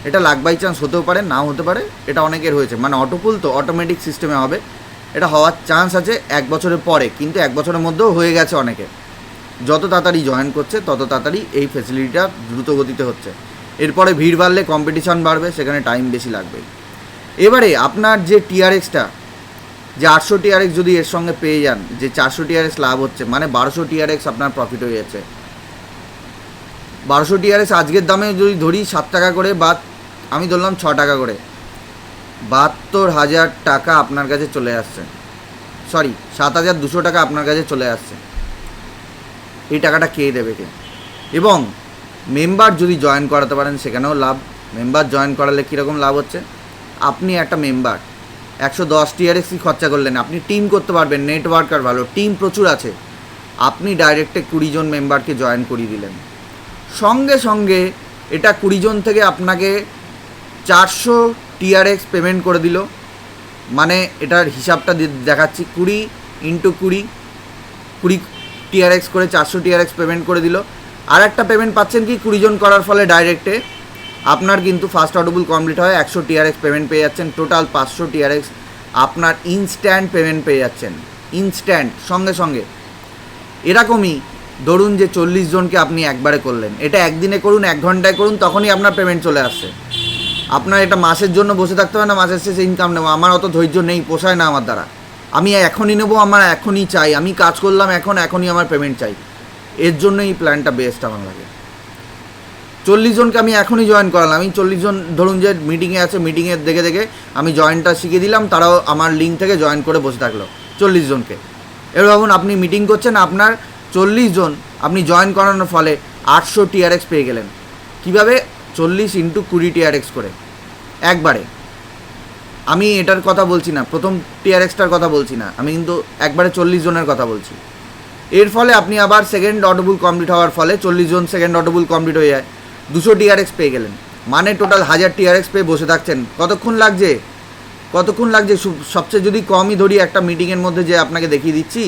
এটা লাক বাই চান্স হতেও পারে, নাও হতে পারে, এটা অনেকের হয়েছে। মানে অটোপুল তো অটোমেটিক সিস্টেমে হবে, এটা হওয়ার চান্স আছে 1 বছরের পরে, কিন্তু 1 বছরের মধ্যেও হয়ে গেছে অনেকে। যত তাড়াতাড়ি জয়েন করছে তত তাড়াতাড়ি এই ফেসিলিটিটা দ্রুত গতিতে হচ্ছে। এরপরে ভিড় বাড়লে কম্পিটিশান বাড়বে, সেখানে টাইম বেশি লাগবে। এবারে আপনার যে টিআরএক্সটা, যে 800 টিআরএক্স যদি এর সঙ্গে পেয়ে যান, যে 400 টিআরএক্স লাভ হচ্ছে, মানে 1200 টিআরএক্স আপনার প্রফিট হয়ে যাচ্ছে। 1200 টিআরএক্স আজকের দামে যদি ধরি 7 টাকা করে, বা আমি ধরলাম 6 টাকা করে, 72,000 টাকা আপনার কাছে চলে আসছে। সরি, 7,200 টাকা আপনার কাছে চলে আসছে। এই টাকাটা কে দেবে কে? এবং মেম্বার যদি জয়েন করাতে পারেন সেখানেও লাভ। মেম্বার জয়েন করালে কীরকম লাভ হচ্ছে, আপনি একটা মেম্বার 110 টিআরএক্সই খরচা করলেন, আপনি টিম করতে পারবেন, নেটওয়ার্কার ভালো, টিম প্রচুর আছে, আপনি ডাইরেক্টে 20 জন মেম্বারকে জয়েন করিয়ে দিলেন। সঙ্গে সঙ্গে এটা 20 জন থেকে আপনাকে 400 টিআরএক্স পেমেন্ট করে দিল। মানে এটার হিসাবটা দেখাচ্ছি, 20 × 20 টিআরএক্স করে 400 টিআরএক্স পেমেন্ট করে দিল। আর একটা পেমেন্ট পাচ্ছেন কি, 20 জন করার ফলে ডাইরেক্টে আপনার কিন্তু ফার্স্ট অটোপুল কমপ্লিট হয়, 100 টিআরএক্স পেমেন্ট পেয়ে যাচ্ছেন। টোটাল 500 টিআরএক্স আপনার ইনস্ট্যান্ট পেমেন্ট পেয়ে যাচ্ছেন, ইনস্ট্যান্ট, সঙ্গে সঙ্গে। এরকমই ধরুন যে 40 জনকে আপনি একবারে করলেন, এটা একদিনে করুন, 1 ঘন্টায় করুন, তখনই আপনার পেমেন্ট চলে আসছে। আপনার এটা মাসের জন্য বসে থাকতে হবে না, মাসের শেষে ইনকাম নেবো, আমার অত ধৈর্য নেই, পোষায় না আমার দ্বারা, আমি এখনই নেবো, আমার এখনই চাই, আমি কাজ করলাম এখনই আমার পেমেন্ট চাই। এর জন্য এই প্ল্যানটা বেস্ট আমার লাগে। 40 জনকে আমি এখনই জয়েন করালাম, আমি 40 জন ধরুন যে মিটিংয়ে আছে, মিটিংয়ে দেখে দেখে আমি জয়েনটা শিখিয়ে দিলাম, তারাও আমার লিঙ্ক থেকে জয়েন করে বসে থাকলো 40 জনকে। এবার ভাবুন আপনি মিটিং করছেন, আপনার 40 জন আপনি জয়েন করানোর ফলে 800 টিআরএক্স পেয়ে গেলেন। কীভাবে? 40 × 20 টিআরএক্স করে একবারে। আমি এটার কথা বলছি না, প্রথম টিআরএক্সটার কথা বলছি না, আমি কিন্তু একবারে 40 জনের কথা বলছি। এর ফলে আপনি আবার সেকেন্ড অটোপুল কমপ্লিট হওয়ার ফলে 40 জন সেকেন্ড অটোপুল কমপ্লিট হয়ে যায়, 200 টিআরএক্স পেয়ে গেলেন। মানে টোটাল 1000 টিআরএক্স পেয়ে বসে থাকছেন। কতক্ষণ লাগছে? সবচেয়ে যদি কমই ধরি, একটা মিটিংয়ের মধ্যে যে আপনাকে দেখিয়ে দিচ্ছি,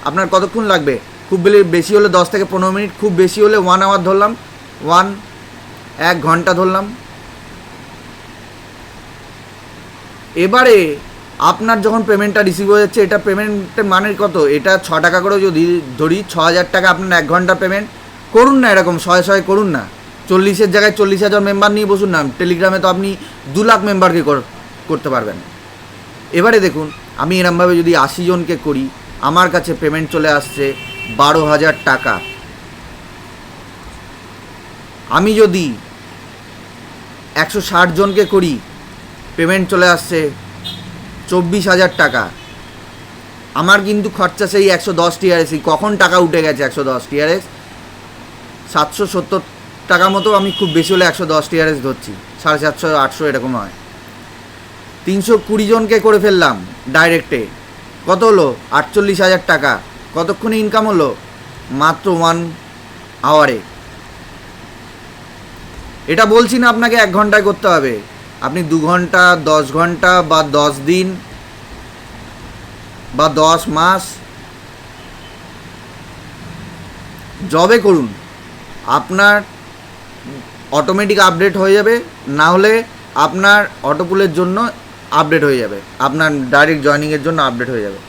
আপনার কতক্ষণ লাগবে? খুব বেশি হলে 10 থেকে 15 মিনিট, খুব বেশি হলে 1 আওয়ার ধরলাম, 1 ঘন্টা ধরলাম। এবারে আপনার যখন পেমেন্টটা রিসিভ হয়ে যাচ্ছে, এটা পেমেন্টের মানের কত? এটা 6 টাকা করে যদি ধরি, 6000 টাকা আপনার 1 ঘন্টা পেমেন্ট। করুন না এরকম, 100 করুন না, 40-এর জায়গায় 40,000 মেম্বার নিয়ে বসুন না। টেলিগ্রামে তো আপনি 2 লাখ মেম্বারকে করতে পারবেন। এবারে দেখুন, আমি এরমভাবে যদি 80 জনকে করি, আমার কাছে পেমেন্ট চলে আসছে 12,000 টাকা। আমি যদি 160 জনকে করি, পেমেন্ট চলে আসছে 24,000 টাকা। আমার কিন্তু খরচা সেই 110 টিআরএক্স। কখন টাকা উঠে গেছে 110 টিআরএক্স? 770 টাকা মতো, আমি খুব বেশি হলে 110 টিআরএক্স ধরছি, 750-800 এরকম হয়। 320 জনকে করে ফেললাম ডাইরেক্টে, কত হলো? 48,000 টাকা। কতক্ষণে ইনকাম হলো? মাত্র 1 আওয়ারে। এটা বলছি না আপনাকে 1 ঘন্টায় করতে হবে, আপনি 2 ঘন্টা, 10 ঘন্টা, বা 10 দিন, বা 10 মাস জবে করুন, আপনার অটোমেটিক আপডেট হয়ে যাবে। না হলে আপনার অটোপুলের জন্য আপডেট হয়ে যাবে, আপনার ডাইরেক্ট জয়েনিংয়ের জন্য আপডেট হয়ে যাবে।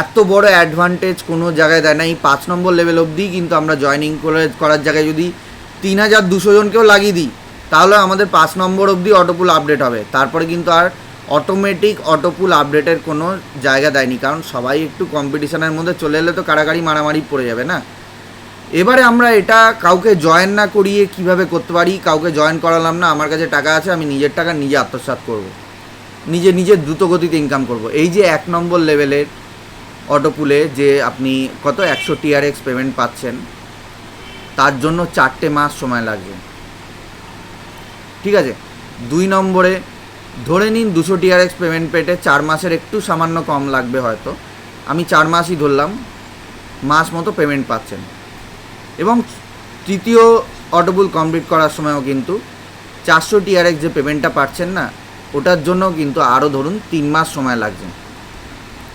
এত বড় অ্যাডভান্টেজ কোনো জায়গায় দেয় না। এই 5 নম্বর লেভেল অবধি কিন্তু আমরা জয়েনিং করার জায়গায় যদি 3200 জনকেও লাগিয়ে দিই, তাহলে আমাদের 5 নম্বর অবধি অটোপুল আপডেট হবে। তারপরে কিন্তু আর অটোমেটিক অটোপুল আপডেটের কোনো জায়গা দেয়নি, কারণ সবাই একটু কম্পিটিশনের মধ্যে চলে এলে তো কাড়াকাড়ি মারামারি পড়ে যাবে না। এবারে আমরা এটা কাউকে জয়েন না করিয়ে কিভাবে করতে পারি? কাউকে জয়েন করালাম না, আমার কাছে টাকা আছে, আমি নিজের টাকা নিজে আত্মসাৎ করব, নিজে দ্রুত গতিতে ইনকাম করব। এই যে 1 নম্বর লেভেলের অটোপুলে যে আপনি কত 100 টিআরএক্স পেমেন্ট পাচ্ছেন, তার জন্য 4টে মাস সময় লাগবে, ঠিক আছে। 2 নম্বরে ধরে নিন 200 টিআরএক্স পেমেন্ট পেতে 4 মাসের একটু সামান্য কম লাগবে হয়তো, আমি 4 মাসই ধরলাম, মাস মতো পেমেন্ট পাচ্ছেন। এবং তৃতীয় অটোপুল কমপ্লিট করার সময়ও কিন্তু 400 টিআরএক্স যে পেমেন্টটা পাচ্ছেন না, ওটার জন্য কিন্তু আরও ধরুন 3 মাস সময় লাগছে,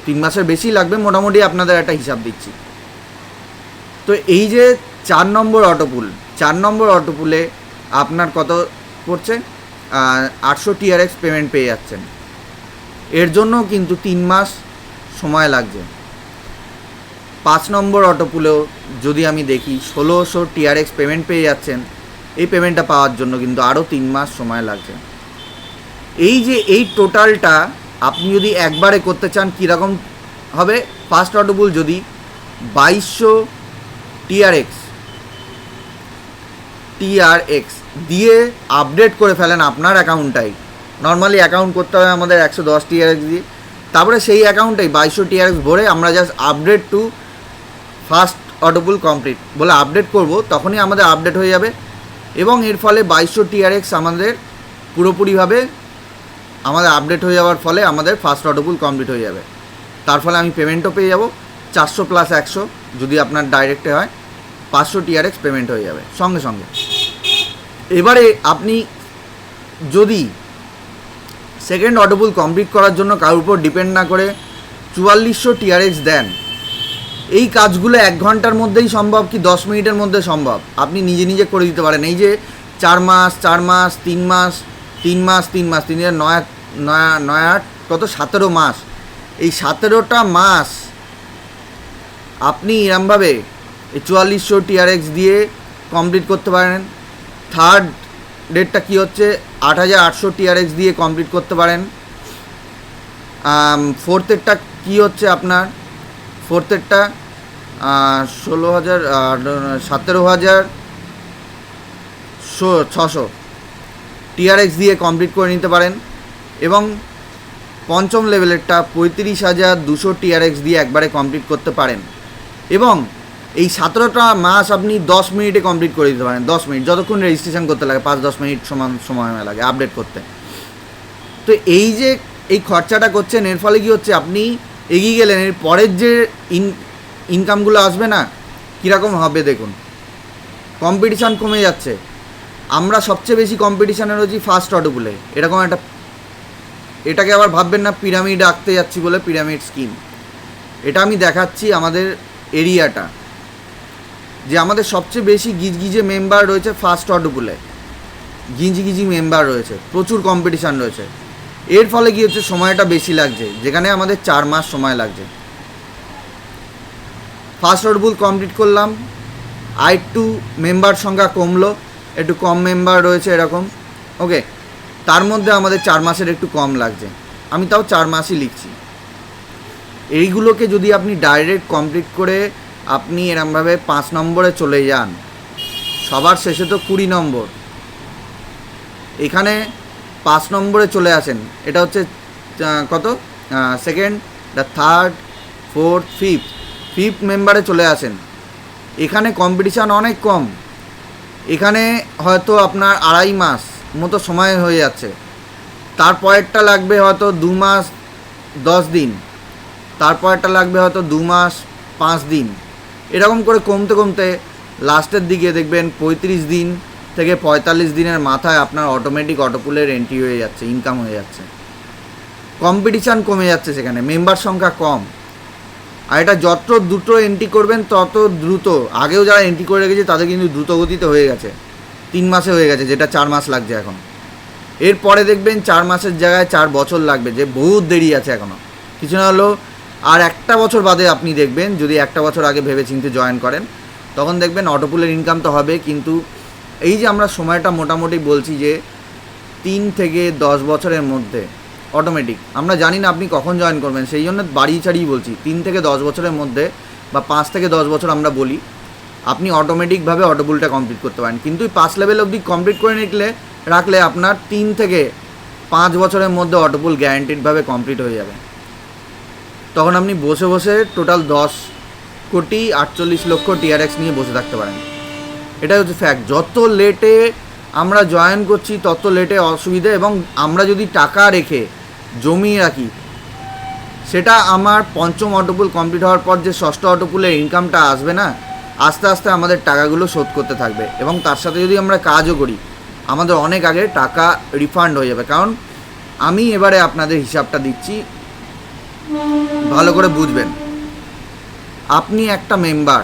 3 মাসের বেশি লাগবে, মোটামুটি আপনাদের একটা হিসাব দিচ্ছি। তো এই যে 4 নম্বর অটোপুল, 4 নম্বর অটোপুলে আপনার কত পড়ছে, 800 TRX পেমেন্ট পেয়ে যাচ্ছেন। এর জন্য কিন্তু 3 মাস সময় লাগছে। 5 নম্বর অটোপুলেও যদি আমি দেখি 1600 TRX পেমেন্ট পেয়ে যাচ্ছেন, এই পেমেন্টটা পাওয়ার জন্য কিন্তু আরও 3 মাস সময় লাগছে। এই যে এই টোটালটা আপনি যদি একবারে করতে চান কীরকম হবে, ফার্স্ট অটোপুল যদি 2200 TRX দিয়ে আপডেট করে ফেলেন আপনার অ্যাকাউন্টটাই, নর্মালি অ্যাকাউন্ট করতে হবে আমাদের 110 TRX দিয়ে, তারপরে সেই অ্যাকাউন্টটাই 2200 TRX ভরে আমরা just update to first autopool complete বলে আপডেট করব, তখনই আমাদের আপডেট হয়ে যাবে এবং এর ফলে 2200 TRX আমাদের পুরোপুরিভাবে আমাদের আপডেট হয়ে যাওয়ার ফলে আমাদের ফার্স্ট অটোপুল কমপ্লিট হয়ে যাবে। তার ফলে আমি পেমেন্টও পেয়ে যাব 400 + 100, যদি আপনার ডাইরেক্টে হয় 500 TRX পেমেন্ট হয়ে যাবে সঙ্গে সঙ্গে। এবারে আপনি যদি সেকেন্ড অটোপুল কমপ্লিট করার জন্য কারোর উপর ডিপেন্ড না করে 4400 TRX দেন, এই কাজগুলো 1 ঘন্টার মধ্যেই সম্ভব কি 10 মিনিটের মধ্যে সম্ভব, আপনি নিজে নিজে করে দিতে পারেন। এই যে 4 মাস 4 মাস 3 মাস 3 মাস 3 মাস 3 9 8 কত 17 মাস, এই 17টা মাস আপনি এরমভাবে এই 4400 TRX দিয়ে কমপ্লিট করতে পারেন। থার্ড ডেটটা কি হচ্ছে 8800 TRX দিয়ে কমপ্লিট করতে পারেন। ফোর্থেরটা কি হচ্ছে আপনার, ফোর্থেরটা 17,600 TRX দিয়ে কমপ্লিট করে নিতে পারেন। এবং পঞ্চম লেভেলেরটা 35,200 TRX দিয়ে একবারে কমপ্লিট করতে পারেন। এবং এই 17টা মাস আপনি 10 মিনিটে কমপ্লিট করে দিতে পারেন। 10 মিনিট, যতক্ষণ রেজিস্ট্রেশন করতে লাগে 5-10 মিনিট সমান সময় লাগে আপডেট করতে। তো এই যে এই খরচাটা করছেন, এর ফলে কী হচ্ছে, আপনি এগিয়ে গেলেন, এর পরের যে ইনকামগুলো আসবে না কীরকম হবে দেখুন। কম্পিটিশান কমে যাচ্ছে, আমরা সবচেয়ে বেশি কম্পিটিশানে রয়েছি ফার্স্ট অটোপুলে। এরকম একটা, এটাকে আবার ভাববেন না পিরামিড আঁকতে যাচ্ছি বলে পিরামিড স্কিম, এটা আমি দেখাচ্ছি আমাদের এরিয়াটা, যে আমাদের সবচেয়ে বেশি গিজগিজে মেম্বার রয়েছে ফার্স্ট অটোপুলে, গিজি মেম্বার রয়েছে, প্রচুর কম্পিটিশান রয়েছে। এর ফলে কী হচ্ছে, সময়টা বেশি লাগছে, যেখানে আমাদের 4 মাস সময় লাগছে। ফার্স্ট অটোপুল কমপ্লিট করলাম, একটু মেম্বার সংখ্যা কমলো, একটু কম মেম্বার রয়েছে এরকম, ওকে, তার মধ্যে আমাদের 4 মাসের একটু কম লাগছে, আমি তাও 4 মাসই লিখছি। এইগুলোকে যদি আপনি ডাইরেক্ট কমপ্লিট করে আপনি এরমভাবে 5 নম্বরে চলে যান, সবার শেষে তো 20 নম্বর, এখানে 5 নম্বরে চলে আসেন, এটা হচ্ছে কত, সেকেন্ড, থার্ড, ফোর্থ, ফিফথ মেম্বারে চলে আসেন। এখানে কম্পিটিশান অনেক কম, এখানে হয়তো আপনার 2.5 মাস মতো সময় হয়ে যাচ্ছে, তারপরেরটা লাগবে হয়তো 2 মাস 10 দিন, তারপরেরটা লাগবে হয়তো 2 মাস 5 দিন, এরকম করে কমতে কমতে লাস্টের দিকে দেখবেন 35 দিন থেকে 45 দিনের মাথায় আপনার অটোমেটিক অটোপুলের এন্ট্রি হয়ে যাচ্ছে, ইনকাম হয়ে যাচ্ছে। কম্পিটিশান কমে যাচ্ছে, সেখানে মেম্বার সংখ্যা কম, আর এটা যত দ্রুত এন্ট্রি করবেন তত দ্রুত, আগেও যারা এন্ট্রি করে রেখেছে তাদের কিন্তু দ্রুত গতিতে হয়ে গেছে, 3 মাসে হয়ে গেছে, যেটা 4 মাস লাগছে এখন। এরপরে দেখবেন 4 মাসের জায়গায় 4 বছর লাগবে, যে বহুত দেরি আছে এখনও, কিছু না হলেও আর 1 বছর বাদে আপনি দেখবেন, যদি 1 বছর আগে ভেবে চিন্তে জয়েন করেন, তখন দেখবেন অটোপুলের ইনকাম তো হবে, কিন্তু এই যে আমরা সময়টা মোটামুটি বলছি যে 3 থেকে 10 বছরের মধ্যে অটোমেটিক, আমরা জানি না আপনি কখন জয়েন করবেন, সেই জন্য বাড়িয়ে চাড়িয়ে বলছি, 3 থেকে 10 বছরের মধ্যে বা 5 থেকে 10 বছর আমরা বলি, আপনি অটোমেটিকভাবে অটোপুলটা কমপ্লিট করতে পারেন। কিন্তু 5 লেভেল অবধি কমপ্লিট করে রাখলে আপনার 3 থেকে 5 বছরের মধ্যে অটোপুল গ্যারান্টিডভাবে কমপ্লিট হয়ে যাবে। তখন আপনি বসে বসে টোটাল 10,48,00,000 TRX নিয়ে বসে থাকতে পারেন। এটাই হচ্ছে ফ্যাক্ট। যত লেটে আমরা জয়েন করছি তত লেটে অসুবিধে, এবং আমরা যদি টাকা রেখে জমিয়ে রাখি, সেটা আমার 5ম অটোপুল কমপ্লিট হওয়ার পর যে 6ষ্ঠ অটোপুলের ইনকামটা আসবে না, আস্তে আস্তে আমাদের টাকাগুলো শোধ করতে থাকবে, এবং তার সাথে যদি আমরা কাজও করি আমাদের অনেক আগে টাকা রিফান্ড হয়ে যাবে। কারণ আমি এবারে আপনাদের হিসাবটা দিচ্ছি, ভালো করে বুঝবেন। আপনি একটা মেম্বার,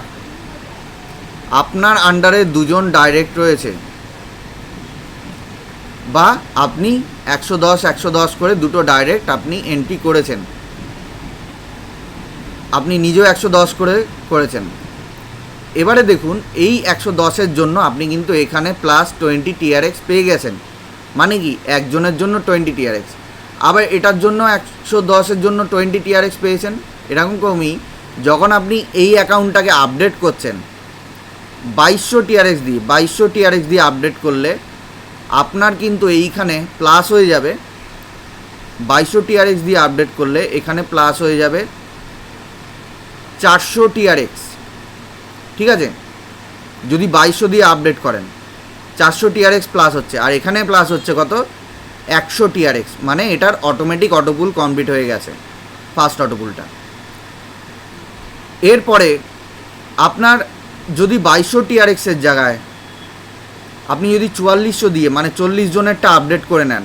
আপনার আন্ডারে 2 জন ডাইরেক্ট রয়েছে, বা আপনি 110 করে দুটো ডাইরেক্ট আপনি এন্ট্রি করেছেন, আপনি নিজেও 110 করে করেছেন। এবারে দেখুন এই 110-এর জন্য আপনি কিন্তু এখানে +20 TRX পেয়ে গেছেন, মানে কি একজনের জন্য 20 TRX। আবার এটার জন্য 110-এর জন্য 20 TRX পেয়েছেন। এরকমই যখন আপনি এই অ্যাকাউন্টটাকে আপডেট করছেন 2200 TRX দিয়ে আপডেট করলে আপনার কিন্তু এইখানে প্লাস হয়ে যাবে, 2200 TRX দিয়ে আপডেট করলে এখানে প্লাস হয়ে যাবে 400 TRX। ঠিক আছে, যদি 2200 দিয়ে আপডেট করেন 400 TRX প্লাস হচ্ছে, আর এখানে প্লাস হচ্ছে কত 100 TRX, মানে এটার অটোমেটিক অটোপুল কমপ্লিট হয়ে গেছে, ফার্স্ট অটোপুলটা। এরপরে আপনার যদি 2200 TRX-এর জায়গায় আপনি যদি 4400 দিয়ে মানে 40 জনেরটা আপডেট করে নেন,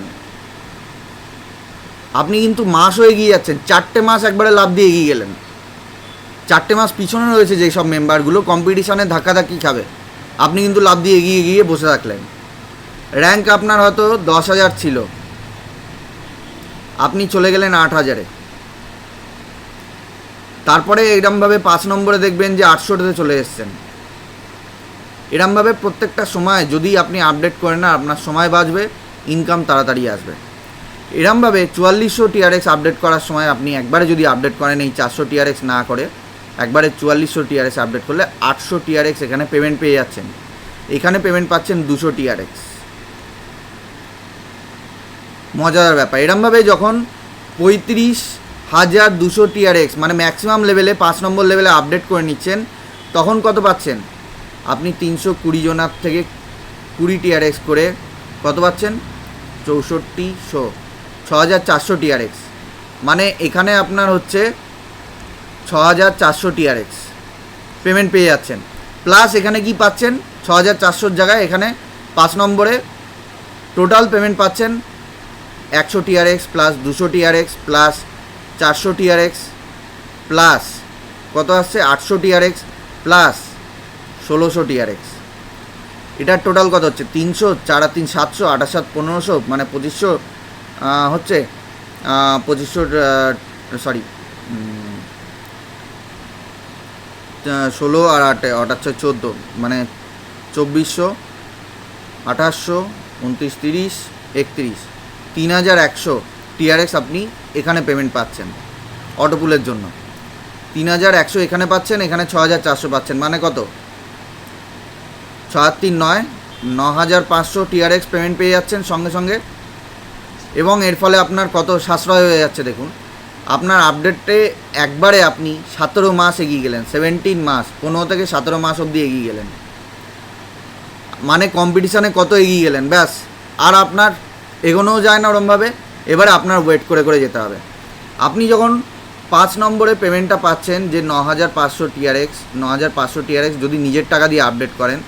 আপনি কিন্তু মাস হয়ে গিয়ে যাচ্ছেন, 4টে মাস একবারে লাভ দিয়ে এগিয়ে গেলেন। 4টে মাস পিছনে রয়েছে যেই সব মেম্বারগুলো কম্পিটিশানে ধাক্কাধাক্কি খাবে, আপনি কিন্তু লাভ দিয়ে এগিয়ে গিয়ে বসে থাকলেন। র্যাঙ্ক আপনার হয়তো 10,000 ছিল, আপনি চলে গেলেন 8,000-এ। তারপরে এরমভাবে 5 নম্বরে দেখবেন যে 800-তে চলে এসছেন। এরমভাবে প্রত্যেকটা সময় যদি আপনি আপডেট করেন না, আপনার সময় বাঁচবে, ইনকাম তাড়াতাড়ি আসবে। এরমভাবে 4400 TRX আপডেট করার সময় আপনি একবারে যদি আপডেট করেন এই 400 TRX না করে, একবারে 4400 TRX আপডেট করলে 800 TRX এখানে পেমেন্ট পেয়ে যাচ্ছেন। এখানে পেমেন্ট পাচ্ছেন 200 TRX। মজাদার ব্যাপার। এরমভাবে যখন 35,200 TRX মানে ম্যাক্সিমাম লেভেলে 5 নম্বর লেভেলে আপডেট করে নিচ্ছেন, তখন কত পাচ্ছেন আপনি 320 জনার থেকে 20 TRX করে কত পাচ্ছেন 6400, 6400 TRX, মানে এখানে আপনার হচ্ছে 6400 TRX পেমেন্ট পেয়ে যাচ্ছেন। প্লাস এখানে কি পাচ্ছেন 6400-র জায়গায় এখানে 5 নম্বরে টোটাল পেমেন্ট পাচ্ছেন 100 TRX plus 200 TRX plus 400 TRX plus কত আসছে 800 TRX প্লাস 1600 TRX। এটার টোটাল কত হচ্ছে 300, 4 আর 3 700, 8 আর 7 1500, মানে 2500 হচ্ছে 2500 সরি 16 আর 8 হচ্ছে 14, মানে 2400, 2800, 29, 30, 31, 3100 TRX আপনি এখানে পেমেন্ট পাচ্ছেন অটোপুলের জন্য। 3100 এখানে পাচ্ছেন, এখানে 6400 পাচ্ছেন, মানে কত 6-3-9, 9500 TRX পেমেন্ট পেয়ে যাচ্ছেন সঙ্গে সঙ্গে। এবং এর ফলে আপনার কত সাশ্রয় হয়ে যাচ্ছে দেখুন, আপনার আপডেটে একবারে আপনি 17 মাস এগিয়ে গেলেন, 17 মাস, 15 থেকে 17 মাস অবধি এগিয়ে গেলেন, মানে কম্পিটিশানে কত এগিয়ে গেলেন ব্যাস। আর আপনার এগোনোও যায় না ওরমভাবে, এবারে আপনার ওয়েট করে করে যেতে হবে। আপনি যখন 5 নম্বরে পেমেন্টটা পাচ্ছেন যে 9500 TRX, 9500 TRX যদি নিজের টাকা দিয়ে আপডেট করেন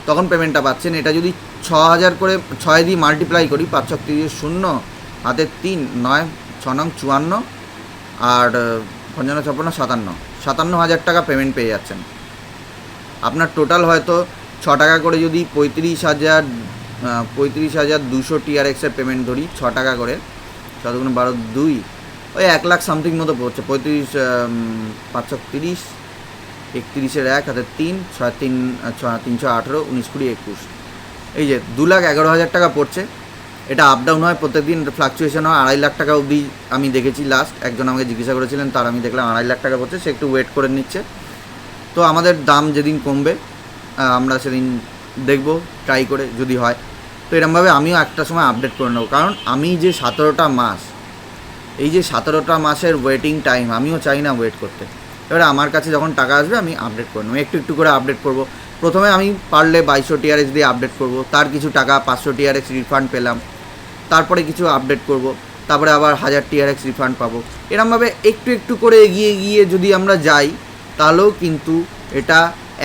তখন পেমেন্টটা পাচ্ছেন। এটা যদি 6000 করে 6 দিয়ে মাল্টিপ্লাই করি, 5 0 হাতে 3 9 6 9 54 আর 55 56 57,000 টাকা পেমেন্ট পেয়ে যাচ্ছেন। আপনার টোটাল হয়তো 6 টাকা করে যদি 35,200 TRX-এর পেমেন্ট ধরি, 6 টাকা করে 7 × 12 2, ওই 1 লাখ সামথিং মতো পড়ছে। 35 5 30, 31-এর 1 হাতে 3 6 3 318, 19 20 21, এই যে 2,11,000 টাকা পড়ছে। এটা আপ ডাউন হয় প্রত্যেক দিন, ফ্লাকচুয়েশন হয়। 2.5 লাখ টাকা অবধি আমি দেখেছি, লাস্ট একজন আমাকে জিজ্ঞাসা করেছিলেন, তার আমি দেখলাম 2.5 লাখ টাকা পড়ছে, সে একটু ওয়েট করে নিচ্ছে। তো আমাদের দাম যেদিন কমবে আমরা সেদিন দেখব ট্রাই করে যদি হয়। তো এরমভাবে আমিও একটা সময় আপডেট করে নেবো, কারণ আমি যে 17টা মাস, এই যে 17টা মাসের ওয়েটিং টাইম আমিও চাই না ওয়েট করতে। এবারে আমার কাছে যখন টাকা আসবে আমি আপডেট করে নেবো, একটু একটু করে আপডেট করব। প্রথমে আমি পারলে 2200 TRX দিয়ে আপডেট করব, তার কিছু টাকা 500 TRX রিফান্ড পেলাম, তারপরে কিছু আপডেট করব, তারপরে আবার 1000 TRX রিফান্ড পাবো। এরমভাবে একটু একটু করে এগিয়ে গিয়ে যদি আমরা যাই, তাহলেও কিন্তু এটা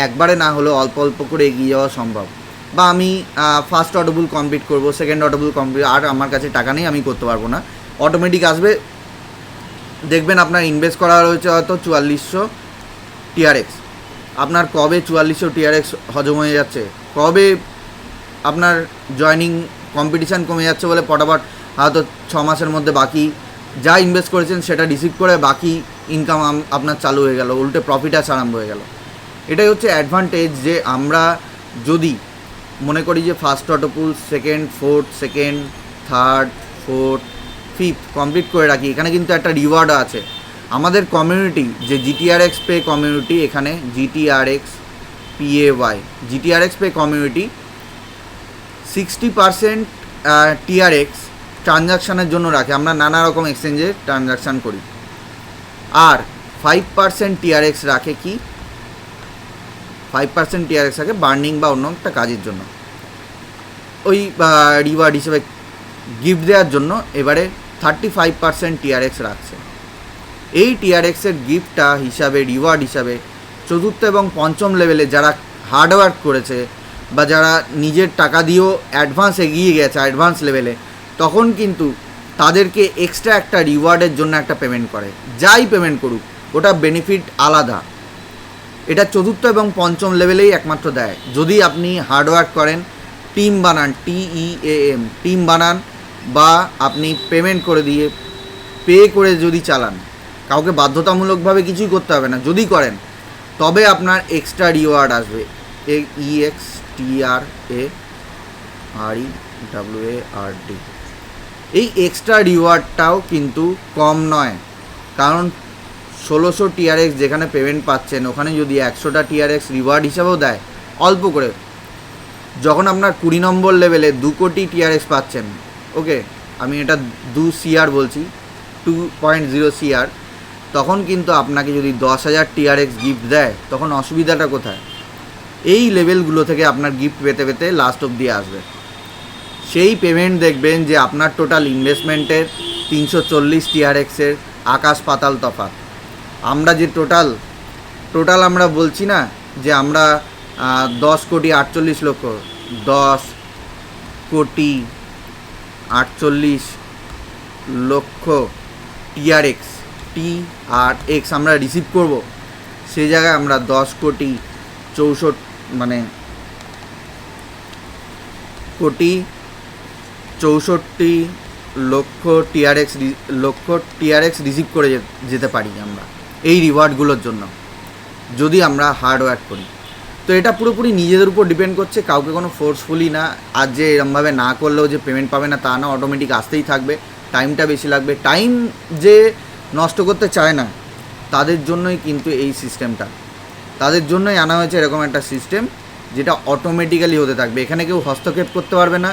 একবারে না হলেও অল্প অল্প করে এগিয়ে যাওয়া সম্ভব। বা আমি ফার্স্ট অটোবুল কমপ্লিট করব, সেকেন্ড অটোবুল কমপ্লিট, আর আমার কাছে টাকা নেই, আমি করতে পারবো না, অটোমেটিক আসবে। দেখবেন আপনার ইনভেস্ট করা রয়েছে হয়তো 4400 TRX, আপনার কবে 4400 TRX হজম হয়ে যাচ্ছে, কবে আপনার জয়নিং কম্পিটিশান কমে যাচ্ছে বলে ফটাফট হয়তো 6 মাসের মধ্যে বাকি যা ইনভেস্ট করেছেন সেটা রিসিভ করে বাকি ইনকাম আপনার চালু হয়ে গেল, উল্টে প্রফিট আসা আরম্ভ হয়ে গেল। এটাই হচ্ছে অ্যাডভান্টেজ, যে আমরা যদি মনে করি যে first autopool, second, fourth, second, third, fourth, fifth complete করে রাখি, এখানে কিন্তু একটা রিওয়ার্ডও আছে। আমাদের কমিউনিটি যে জিটিআরএক্স পে কমিউনিটি, এখানে জিটিআরএক্স PAY জিটিআরএক্স পে কমিউনিটি 60% TRX ট্রানজাকশানের জন্য রাখে। আমরা নানা রকম এক্সচেঞ্জে ট্রানজাকশান করি, আর 5% TRX রাখে কি, 5% TRX রাখে বার্নিং বা অন্য একটা কাজের জন্য, ওই রিওয়ার্ড হিসেবে গিফট দেওয়ার জন্য। এবারে 35% TRX রাখছে। এই TRXের গিফটটা হিসাবে, রিওয়ার্ড হিসাবে চতুর্থ এবং পঞ্চম লেভেলে যারা হার্ডওয়ার্ক করেছে বা যারা নিজের টাকা দিয়েও অ্যাডভান্স এগিয়ে গেছে অ্যাডভান্স লেভেলে, তখন কিন্তু তাদেরকে এক্সট্রা একটা রিওয়ার্ডের জন্য একটা পেমেন্ট করে। যাই পেমেন্ট করুক ওটা বেনিফিট আলাদা। এটা চতুর্থ এবং পঞ্চম লেভেলেই একমাত্র দেয়। যদি আপনি হার্ডওয়ার্ক করেন, টিম বানান, TEAM টিম বানান, বা আপনি পেমেন্ট করে দিয়ে পে করে যদি চালান, কাউকে বাধ্যতামূলকভাবে কিছুই করতে হবে না, যদি করেন তবে আপনার এক্সট্রা রিওয়ার্ড আসবে। EXTRAREWARD। এই এক্সট্রা রিওয়ার্ডটাও কিন্তু কম নয়, কারণ 1600 TRX যেখানে পেমেন্ট পাচ্ছেন, ওখানে যদি 100টা TRX রিওয়ার্ড হিসাবেও দেয় অল্প করে, যখন আপনার 20 নম্বর লেভেলে 2 কোটি TRX পাচ্ছেন, ওকে আমি এটা 2 CR বলছি, 2.0 CR, তখন কিন্তু আপনাকে যদি 10,000 TRX গিফট দেয়, তখন অসুবিধাটা কোথায়? এই লেভেলগুলো থেকে আপনার গিফট পেতে পেতে লাস্ট অবধি আসবে। সেই পেমেন্ট দেখবেন যে আপনার টোটাল ইনভেস্টমেন্টের 340 TRXের আকাশ পাতাল তফাৎ। আমরা যে টোটাল আমরা বলছি না যে আমরা 10 কোটি 48 লক্ষ, 10 কোটি 48 লক্ষ TRX আমরা রিসিভ করব, সেই জায়গায় আমরা 10 কোটি 64 লক্ষ TRX রিসিভ করে যেতে পারি আমরা এই রিওয়ার্ডগুলোর জন্য, যদি আমরা হার্ডওয়ার্ক করি। তো এটা পুরোপুরি নিজেদের উপর ডিপেন্ড করছে, কাউকে কোনো ফোর্সফুলি না। আর যে এরমভাবে না করলেও যে পেমেন্ট পাবে না তা না, অটোমেটিক আসতেই থাকবে। টাইমটা বেশি লাগবে, টাইম যে নষ্ট করতে চায় না তাদের জন্যই কিন্তু এই সিস্টেমটা, তাদের জন্যই আনা হয়েছে এরকম একটা সিস্টেম, যেটা অটোমেটিক্যালি হতে থাকবে। এখানে কেউ হস্তক্ষেপ করতে পারবে না,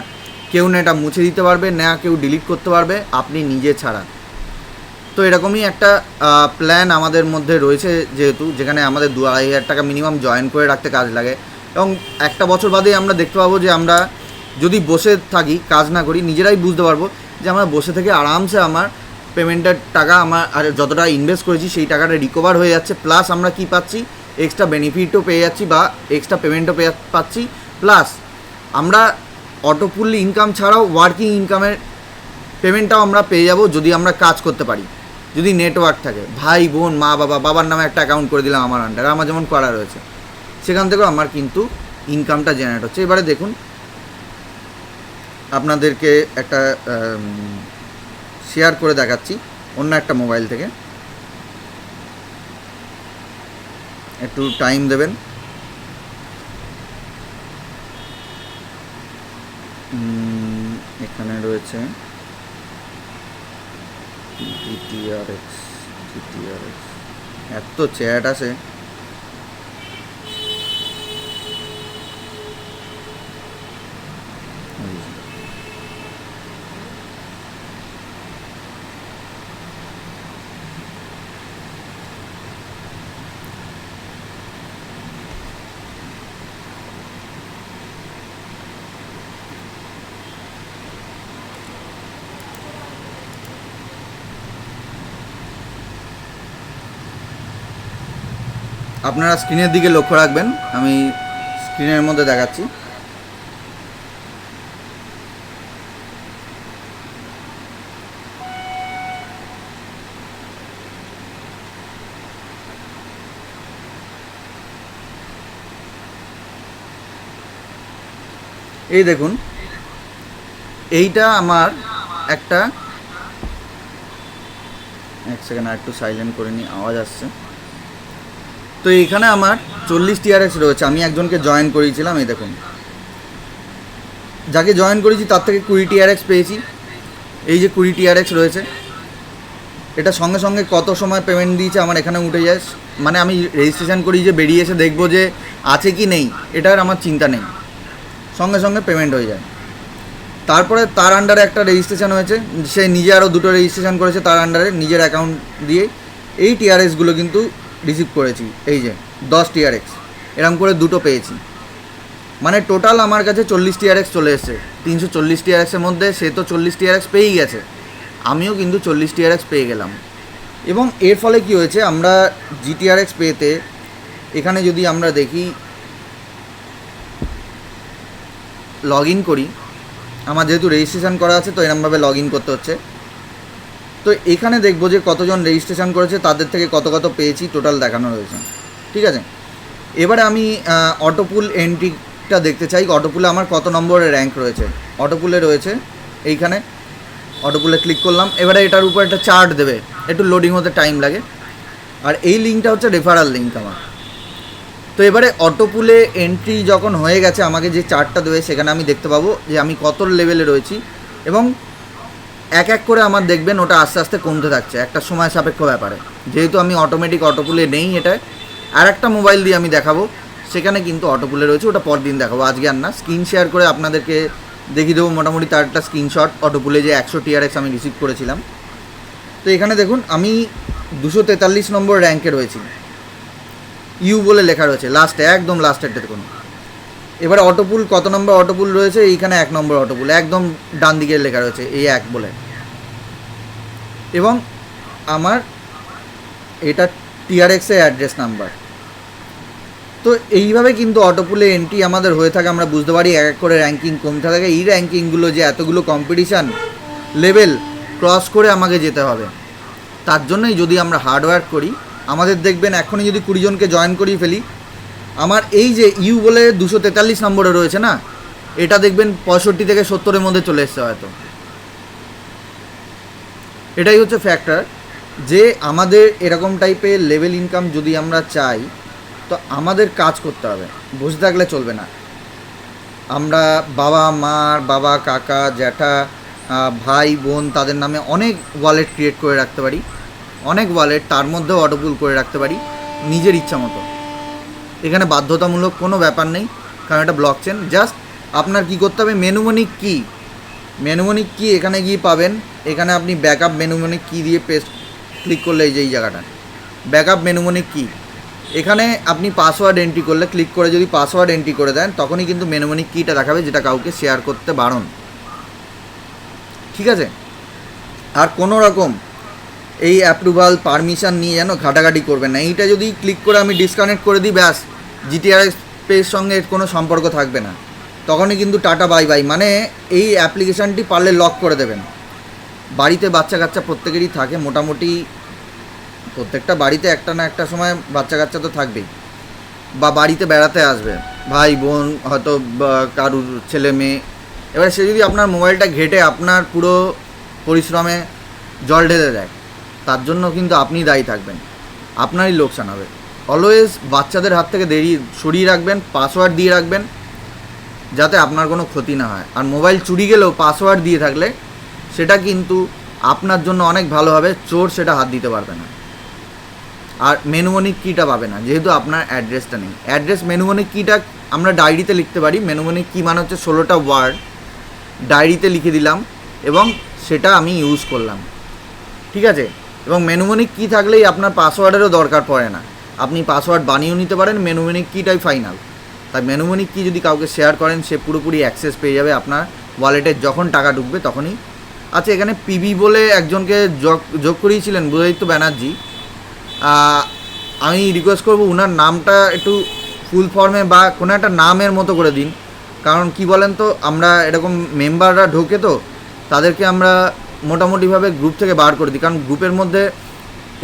কেউ না এটা মুছে দিতে পারবে না, কেউ ডিলিট করতে পারবে আপনি নিজে ছাড়া। তো এরকমই একটা প্ল্যান আমাদের মধ্যে রয়েছে, যেহেতু যেখানে আমাদের 2-2,500 টাকা মিনিমাম জয়েন করে রাখতে কাজ লাগে, এবং একটা বছর বাদেই আমরা দেখতে পাবো যে আমরা যদি বসে থাকি, কাজ না করি, নিজেরাই বুঝতে পারবো যে আমরা বসে থেকে আরামসে আমার পেমেন্টের টাকা, আমার আর যতটা ইনভেস্ট করেছি সেই টাকাটা রিকভার হয়ে যাচ্ছে, প্লাস আমরা কি পাচ্ছি, এক্সট্রা বেনিফিটও পেয়ে যাচ্ছি বা এক্সট্রা পেমেন্টও পাচ্ছি, প্লাস আমরা অটোফুল ইনকাম ছাড়াও ওয়ার্কিং ইনকামের পেমেন্টটাও আমরা পেয়ে যাব যদি আমরা কাজ করতে পারি, যদি নেটওয়ার্ক থাকে। ভাই বোন, মা বাবা, বাবার নামে একটা অ্যাকাউন্ট করে দিলাম আমার আন্ডারে, আমার যেমন করা রয়েছে, সেখান থেকেও আমার কিন্তু ইনকামটা জেনারেট হচ্ছে। এবারে দেখুন, আপনাদেরকে একটা শেয়ার করে দেখাচ্ছি অন্য একটা মোবাইল থেকে, একটু টাইম দেবেন। এখানে রয়েছে GTRX, এত চ্যাট আছে, আপনারা স্ক্রিনের দিকে লক্ষ্য রাখবেন, আমি স্ক্রিনের মধ্যে দেখাচ্ছি। এই দেখুন, এইটা আমার একটা, এক সেকেন্ড আর একটু সাইলেন্ট করে নিই, আওয়াজ আসছে। তো এইখানে আমার 40 টিআরএক্স রয়েছে। আমি একজনকে জয়েন করিয়েছিলাম, এই দেখুন, যাকে জয়েন করেছি তার থেকে 20 টিআরএক্স পেয়েছি। এই যে 20 টিআরএক্স রয়েছে, এটা সঙ্গে সঙ্গে কত সময় পেমেন্ট দিয়েছে আমার এখানে উঠে যায়। মানে আমি রেজিস্ট্রেশন করি যে বেরিয়ে এসে দেখবো যে আছে কি নেই, এটার আমার চিন্তা নেই, সঙ্গে সঙ্গে পেমেন্ট হয়ে যায়। তারপরে তার আন্ডারে একটা রেজিস্ট্রেশন হয়েছে, সে নিজে আরও 2টো রেজিস্ট্রেশন করেছে তার আন্ডারে নিজের অ্যাকাউন্ট দিয়ে। এই টিআরএক্সগুলো কিন্তু রিসিভ করেছি, এই যে 10 টিআরএক্স, এরকম করে 2টো পেয়েছি। মানে টোটাল আমার কাছে 40 টিআরএক্স চলে এসেছে। 340 টিআরএক্সের মধ্যে সে তো 40 টিআরএক্স পেয়েই গেছে, আমিও কিন্তু 40 টিআরএক্স পেয়ে গেলাম। এবং এর ফলে কি হয়েছে, আমরা জিটিআরএক্স পেতে এখানে যদি আমরা দেখি, লগ ইন করি, আমার যেহেতু রেজিস্ট্রেশন করা আছে তো এরমভাবে লগ ইন করতে হচ্ছে। তো এখানে দেখবো যে কতজন রেজিস্ট্রেশন করেছে, তাদের থেকে কত কত পেয়েছি টোটাল দেখানো রয়েছে। ঠিক আছে, এবারে আমি অটোপুল এন্ট্রিটা দেখতে চাই, অটোপুলে আমার কত নম্বরে র্যাঙ্ক রয়েছে। অটোপুলে রয়েছে এইখানে, অটোপুলে ক্লিক করলাম। এবারে এটার উপর একটা চার্ট দেবে, একটু লোডিং হতে টাইম লাগে। আর এই লিঙ্কটা হচ্ছে রেফারাল লিঙ্ক আমার। তো এবারে অটোপুলে এন্ট্রি যখন হয়ে গেছে, আমাকে যে চার্টটা দেবে সেখানে আমি দেখতে পাবো যে আমি কত লেভেলে রয়েছি, এবং এক এক করে আমার দেখবেন ওটা আস্তে আস্তে কমতে থাকছে একটা সময় সাপেক্ষ ব্যাপারে। যেহেতু আমি অটোমেটিক অটোপুলে নেই, এটা আর একটা মোবাইল দিয়ে আমি দেখাবো, সেখানে কিন্তু অটোপুলে রয়েছে, ওটা পরদিন দেখাবো, আজকে আর না। স্ক্রিন শেয়ার করে আপনাদেরকে দেখিয়ে দেবো মোটামুটি তার একটা স্ক্রিনশট, অটোপুলে যে 100 টিআরএক্স আমি রিসিভ করেছিলাম। তো এখানে দেখুন আমি 243 নম্বর র্যাঙ্কে রয়েছি, ইউ বলে লেখা রয়েছে লাস্টে, একদম লাস্টেরটা দেখুন। এবারে অটোপুল কত নম্বর অটোপুল রয়েছে, এইখানে 1 নম্বর অটোপুল, একদম ডান দিকে লেখা রয়েছে এই 1 বলে। এবং আমার এটা টিআরএক্সের অ্যাড্রেস নাম্বার। তো এইভাবে কিন্তু অটোপুলে এন্ট্রি আমাদের হয়ে থাকে, আমরা বুঝতে পারি এক এক করে র্যাঙ্কিং কমতে থাকে। এই র্যাঙ্কিংগুলো যে এতগুলো কম্পিটিশান লেভেল ক্রস করে আমাকে যেতে হবে, তার জন্যই যদি আমরা হার্ডওয়ার্ক করি, আমাদের দেখবেন এখনই যদি 20 জনকে জয়েন করিয়ে ফেলি, আমার এই যে ইউ বলে 243 নম্বরে রয়েছে না, এটা দেখবেন 65 থেকে 70-এর মধ্যে চলে এসছে হয়তো। এটাই হচ্ছে ফ্যাক্টর, যে আমাদের এরকম টাইপের লেভেল ইনকাম যদি আমরা চাই, তো আমাদের কাজ করতে হবে, বসে থাকলে চলবে না। আমরা বাবা কাকা জ্যাঠা ভাই বোন তাদের নামে অনেক ওয়ালেট ক্রিয়েট করে রাখতে পারি, অনেক ওয়ালেট, তার মধ্যেও অটোপুল করে রাখতে পারি নিজের ইচ্ছা মতো। এখানে বাধ্যতামূলক কোনো ব্যাপার নেই, কারণ এটা ব্লক চেন। জাস্ট আপনার কী করতে হবে, মেনুমনিক কি এখানে গিয়ে পাবেন। এখানে আপনি ব্যাকআপ মেনুমনিক কি দিয়ে পেস্ট ক্লিক করলে এই যে এই জায়গাটা ব্যাকআপ মেনুমনিক কি, এখানে আপনি পাসওয়ার্ড এন্ট্রি করলে, ক্লিক করে যদি পাসওয়ার্ড এন্ট্রি করে দেন, তখনই কিন্তু মেনুমনিক কিটা দেখাবে, যেটা কাউকে শেয়ার করতে বারণ। ঠিক আছে, আর কোনো রকম এই অ্যাপ্রুভাল পারমিশন নিয়ে যেন ঘাটাঘাটি করবেন না। এইটা যদি ক্লিক করে আমি ডিসকানেক্ট করে দিই, ব্যাস জিটিআরএক্স পের সঙ্গে কোনো সম্পর্ক থাকবে না, তখনই কিন্তু টাটা বাই বাই। মানে এই অ্যাপ্লিকেশানটি পারলে লক করে দেবেন। বাড়িতে বাচ্চা কাচ্চা প্রত্যেকেরই থাকে, মোটামুটি প্রত্যেকটা বাড়িতে একটা না একটা সময় বাচ্চা কাচ্চা তো থাকবেই, বা বাড়িতে বেড়াতে আসবে ভাই বোন, হয়তো কারুর ছেলে মেয়ে। এবার সে যদি আপনার মোবাইলটা ঘেটে আপনার পুরো পরিশ্রমে জল ঢেলে দেয়, তার জন্য কিন্তু আপনি দায়ী থাকবেন, আপনারই লোকসান হবে। অলওয়েজ বাচ্চাদের হাত থেকে সরিয়ে রাখবেন, পাসওয়ার্ড দিয়ে রাখবেন, যাতে আপনার কোনো ক্ষতি না হয়। আর মোবাইল চুরি গেলেও পাসওয়ার্ড দিয়ে থাকলে সেটা কিন্তু আপনার জন্য অনেক ভালো হবে, চোর সেটা হাত দিতে পারবে না। আর মেনুমনিক কিটা পাবে না, যেহেতু আপনার অ্যাড্রেসটা নেই। অ্যাড্রেস মেনুমনিক কিটা আমরা ডায়েরিতে লিখতে পারি। মেনুমনিক কি মানে হচ্ছে 16টা ওয়ার্ড ডায়েরিতে লিখে দিলাম এবং সেটা আমি ইউজ করলাম। ঠিক আছে, এবং মেনুমনিক কি থাকলেই আপনার পাসওয়ার্ডেরও দরকার পড়ে না, আপনি পাসওয়ার্ড বানিয়েও নিতে পারেন, মেনুমনিক কিটাই ফাইনাল। তাই মেনুমনিক কি যদি কাউকে শেয়ার করেন, সে পুরোপুরি অ্যাক্সেস পেয়ে যাবে আপনার ওয়ালেটে, যখন টাকা ঢুকবে তখনই। আচ্ছা, এখানে পিবি বলে একজনকে যোগ করিয়েছিলেন বুধাদিত্য ব্যানার্জি, আমি রিকোয়েস্ট করবো ওনার নামটা একটু ফুল ফর্মে বা কোনো একটা নামের মতো করে দিন। কারণ কি বলেন তো, আমরা এরকম মেম্বাররা ঢোকে তো তাদেরকে আমরা মোটামুটিভাবে গ্রুপ থেকে বার করে দিই, কারণ গ্রুপের মধ্যে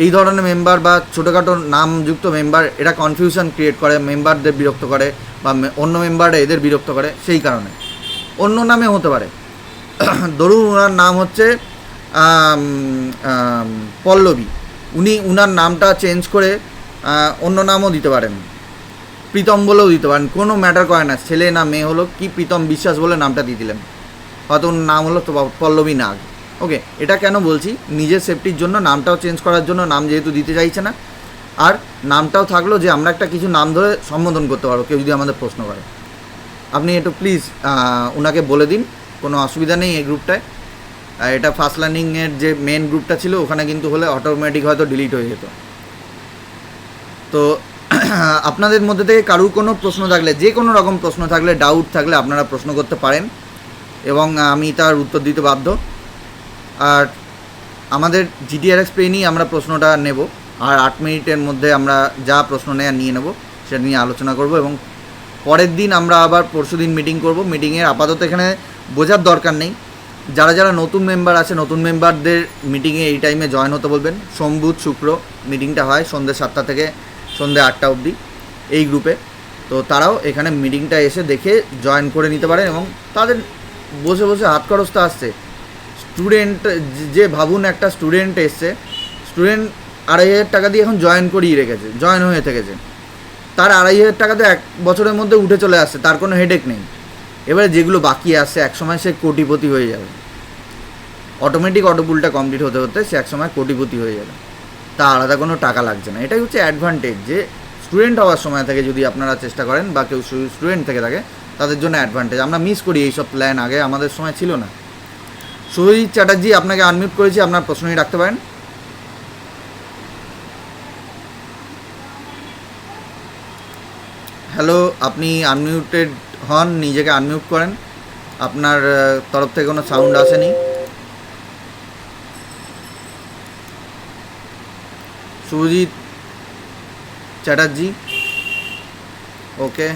এই ধরনের মেম্বার বা ছোটোখাটো নামযুক্ত মেম্বার, এরা কনফিউশন ক্রিয়েট করে, মেম্বারদের বিরক্ত করে, বা অন্য মেম্বাররা এদের বিরক্ত করে। সেই কারণে অন্য নামে হতে পারে, ধরুন ওনার নাম হচ্ছে পল্লবী, উনি উনার নামটা চেঞ্জ করে অন্য নামও দিতে পারেন, প্রীতম বলেও দিতে পারেন, কোনো ম্যাটার করে না, ছেলে না মেয়ে হলো কি প্রীতম বিশ্বাস বলে নামটা দিয়ে দিলেন, হয়তো ওর নাম হলো তো পল্লবী নাগ। ওকে, এটা কেন বলছি, নিজের সেফটির জন্য, নামটাও চেঞ্জ করার জন্য, নাম যেহেতু দিতে চাইছে না, আর নামটাও থাকলো যে আমরা একটা কিছু নাম ধরে সম্বোধন করতে পারবো কেউ যদি আমাদের প্রশ্ন করে। আপনি একটু প্লিজ ওনাকে বলে দিন, কোনো অসুবিধা নেই এই গ্রুপটায়। এটা ফার্স্ট লার্নিংয়ের যে মেন গ্রুপটা ছিল ওখানে কিন্তু হলে অটোমেটিক হয়তো ডিলিট হয়ে যেত। তো আপনাদের মধ্যে থেকে কারুর কোনো প্রশ্ন থাকলে, যে কোনো রকম প্রশ্ন থাকলে, ডাউট থাকলে আপনারা প্রশ্ন করতে পারেন এবং আমি তার উত্তর দিতে বাধ্য। আর আমাদের GTRX পে নিয়ে আমরা প্রশ্নটা নেব, আর 8 মিনিটের মধ্যে আমরা যা প্রশ্ন নিয়ে নেব সেটা নিয়ে আলোচনা করব, এবং পরের দিন আমরা আবার পরশুদিন মিটিং করব। মিটিংয়ের আপাতত এখানে বোঝার দরকার নেই, যারা যারা নতুন মেম্বার আছে নতুন মেম্বারদের মিটিংয়ে এই টাইমে জয়েন হতে বলবেন। সোম বুধ শুক্র মিটিংটা হয় সন্ধ্যে 7টা থেকে সন্ধ্যে 8টা অবধি এই গ্রুপে। তো তারাও এখানে মিটিংটা এসে দেখে জয়েন করে নিতে পারেন, এবং তাদের বসে বসে হাত খরচটা আসছে। স্টুডেন্ট যে ভাবুন, একটা স্টুডেন্ট এসছে, স্টুডেন্ট 2,500 টাকা দিয়ে এখন জয়েন করিয়ে রেখেছে, জয়েন হয়ে থেকেছে, তার 2,500 টাকা তো 1 বছরের মধ্যে উঠে চলে আসছে, তার কোনো হেডেক নেই। এবারে যেগুলো বাকি আসছে একসময় সে কোটিপতি হয়ে যাবে, অটোমেটিক অটোপুলটা কমপ্লিট হতে হতে সে একসময় কোটিপতি হয়ে যাবে, তা আলাদা কোনো টাকা লাগছে না। এটাই হচ্ছে অ্যাডভান্টেজ, যে স্টুডেন্ট হওয়ার সময় থেকে যদি আপনারা চেষ্টা করেন বা কেউ স্টুডেন্ট থেকে থাকে তাদের জন্য অ্যাডভান্টেজ। আমরা মিস করি এইসব প্ল্যান, আগে আমাদের সময় ছিল না। সুজিত চ্যাটার্জি, আপনাকে আনমিউট করেছি, আপনার প্রশ্নই রাখতে পারেন। হ্যালো, আপনি আনমিউটেড হন, নিজেকে আনমিউট করেন, আপনার তরফ থেকে কোনো সাউন্ড আসেনি। সুজিত চ্যাটার্জি, ওকে,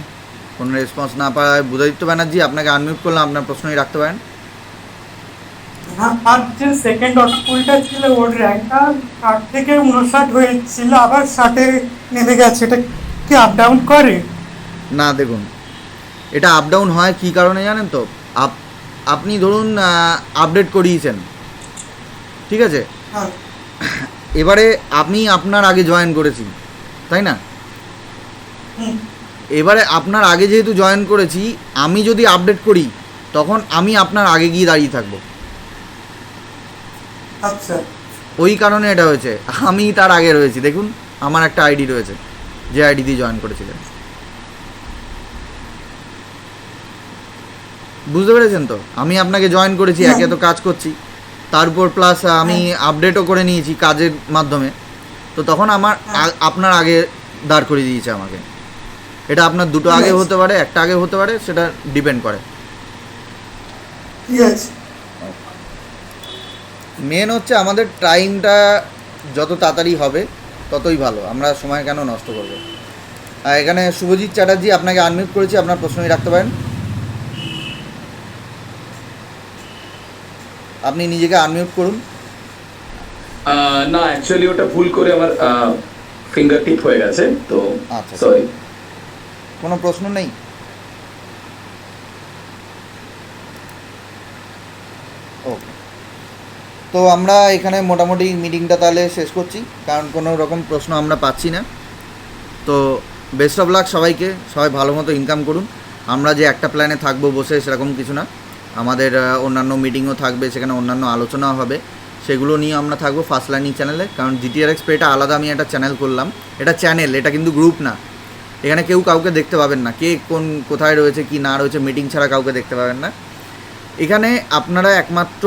কোনো রেসপন্স না পাওয়ায় বুধাদিত্য ব্যানার্জি, আপনাকে আনমিউট করলাম, আপনার প্রশ্নই রাখতে পারেন। আর যে সেকেন্ড অটোপুলটা ছিল ওর র্যাঙ্কটা 60 থেকে 59 হয়েছিল, আবার 60-এ নেমে গেছে, এটা কি আপ ডাউন করে? না, দেখুন, এটা আপ ডাউন হয় কী কারণে জানেন তো, আপনি ধরুন আপডেট করিয়েছেন, ঠিক আছে, হ্যাঁ। এবারে আমি আপনার আগে জয়েন করেছি, তাই না? এবারে আপনার আগে যেহেতু জয়েন করেছি, আমি যদি আপডেট করি তখন আমি আপনার আগে গিয়ে দাঁড়িয়ে থাকবো। আচ্ছা, ওই কারণে এটা হয়েছে, আমি তার আগে রয়েছি। দেখুন, আমার একটা আইডি রয়েছে, যে আইডি দিয়ে জয়েন করেছিলেন। বুঝতে পেরেছেন তো? আমি আপনাকে জয়েন করেছি, একে তো কাজ করছি, তার উপর প্লাস আমি আপডেটও করে নিয়েছি কাজের মাধ্যমে, তো তখন আমার আপনার আগে দাঁড় করিয়ে দিয়েছে আমাকে। এটা আপনার দুটো আগে হতে পারে, একটা আগে হতে পারে, সেটা ডিপেন্ড করে। ঠিক আছে। মেন হচ্ছে আমাদের টাইমটা যত তাড়াতাড়ি হবে ততই ভালো, আমরা সময় কেন নষ্ট করবো। এখানে শুভজিৎ চ্যাটার্জি, আপনাকে আনমিউট করেছি, আপনার প্রশ্নই রাখতে পারেন। আপনি নিজেকে আনমিউট করুন। না, অ্যাকচুয়ালি ওটা ভুল করে আমার ফিঙ্গার টিপ হয়ে গেছে, তো আচ্ছা, সরি। কোনো প্রশ্ন নেই? ওকে, তো আমরা এখানে মোটামুটি মিটিংটা তাহলে শেষ করছি, কারণ কোনো রকম প্রশ্ন আমরা পাচ্ছি না। তো বেস্ট অফ লাক সবাইকে, সবাই ভালো মতো ইনকাম করুন। আমরা যে একটা প্ল্যানে থাকবো বসে সেরকম কিছু না, আমাদের অন্যান্য মিটিংও থাকবে, সেখানে অন্যান্য আলোচনাও হবে, সেগুলো নিয়ে আমরা থাকবো ফার্স্ট লার্নিং চ্যানেলে। কারণ GTRX পে এটা আলাদা আমি একটা চ্যানেল করলাম, এটা চ্যানেল, এটা কিন্তু গ্রুপ না। এখানে কেউ কাউকে দেখতে পাবেন না, কে কোথায় রয়েছে কি না রয়েছে, মিটিং ছাড়া কাউকে দেখতে পাবেন না। এখানে আপনারা একমাত্র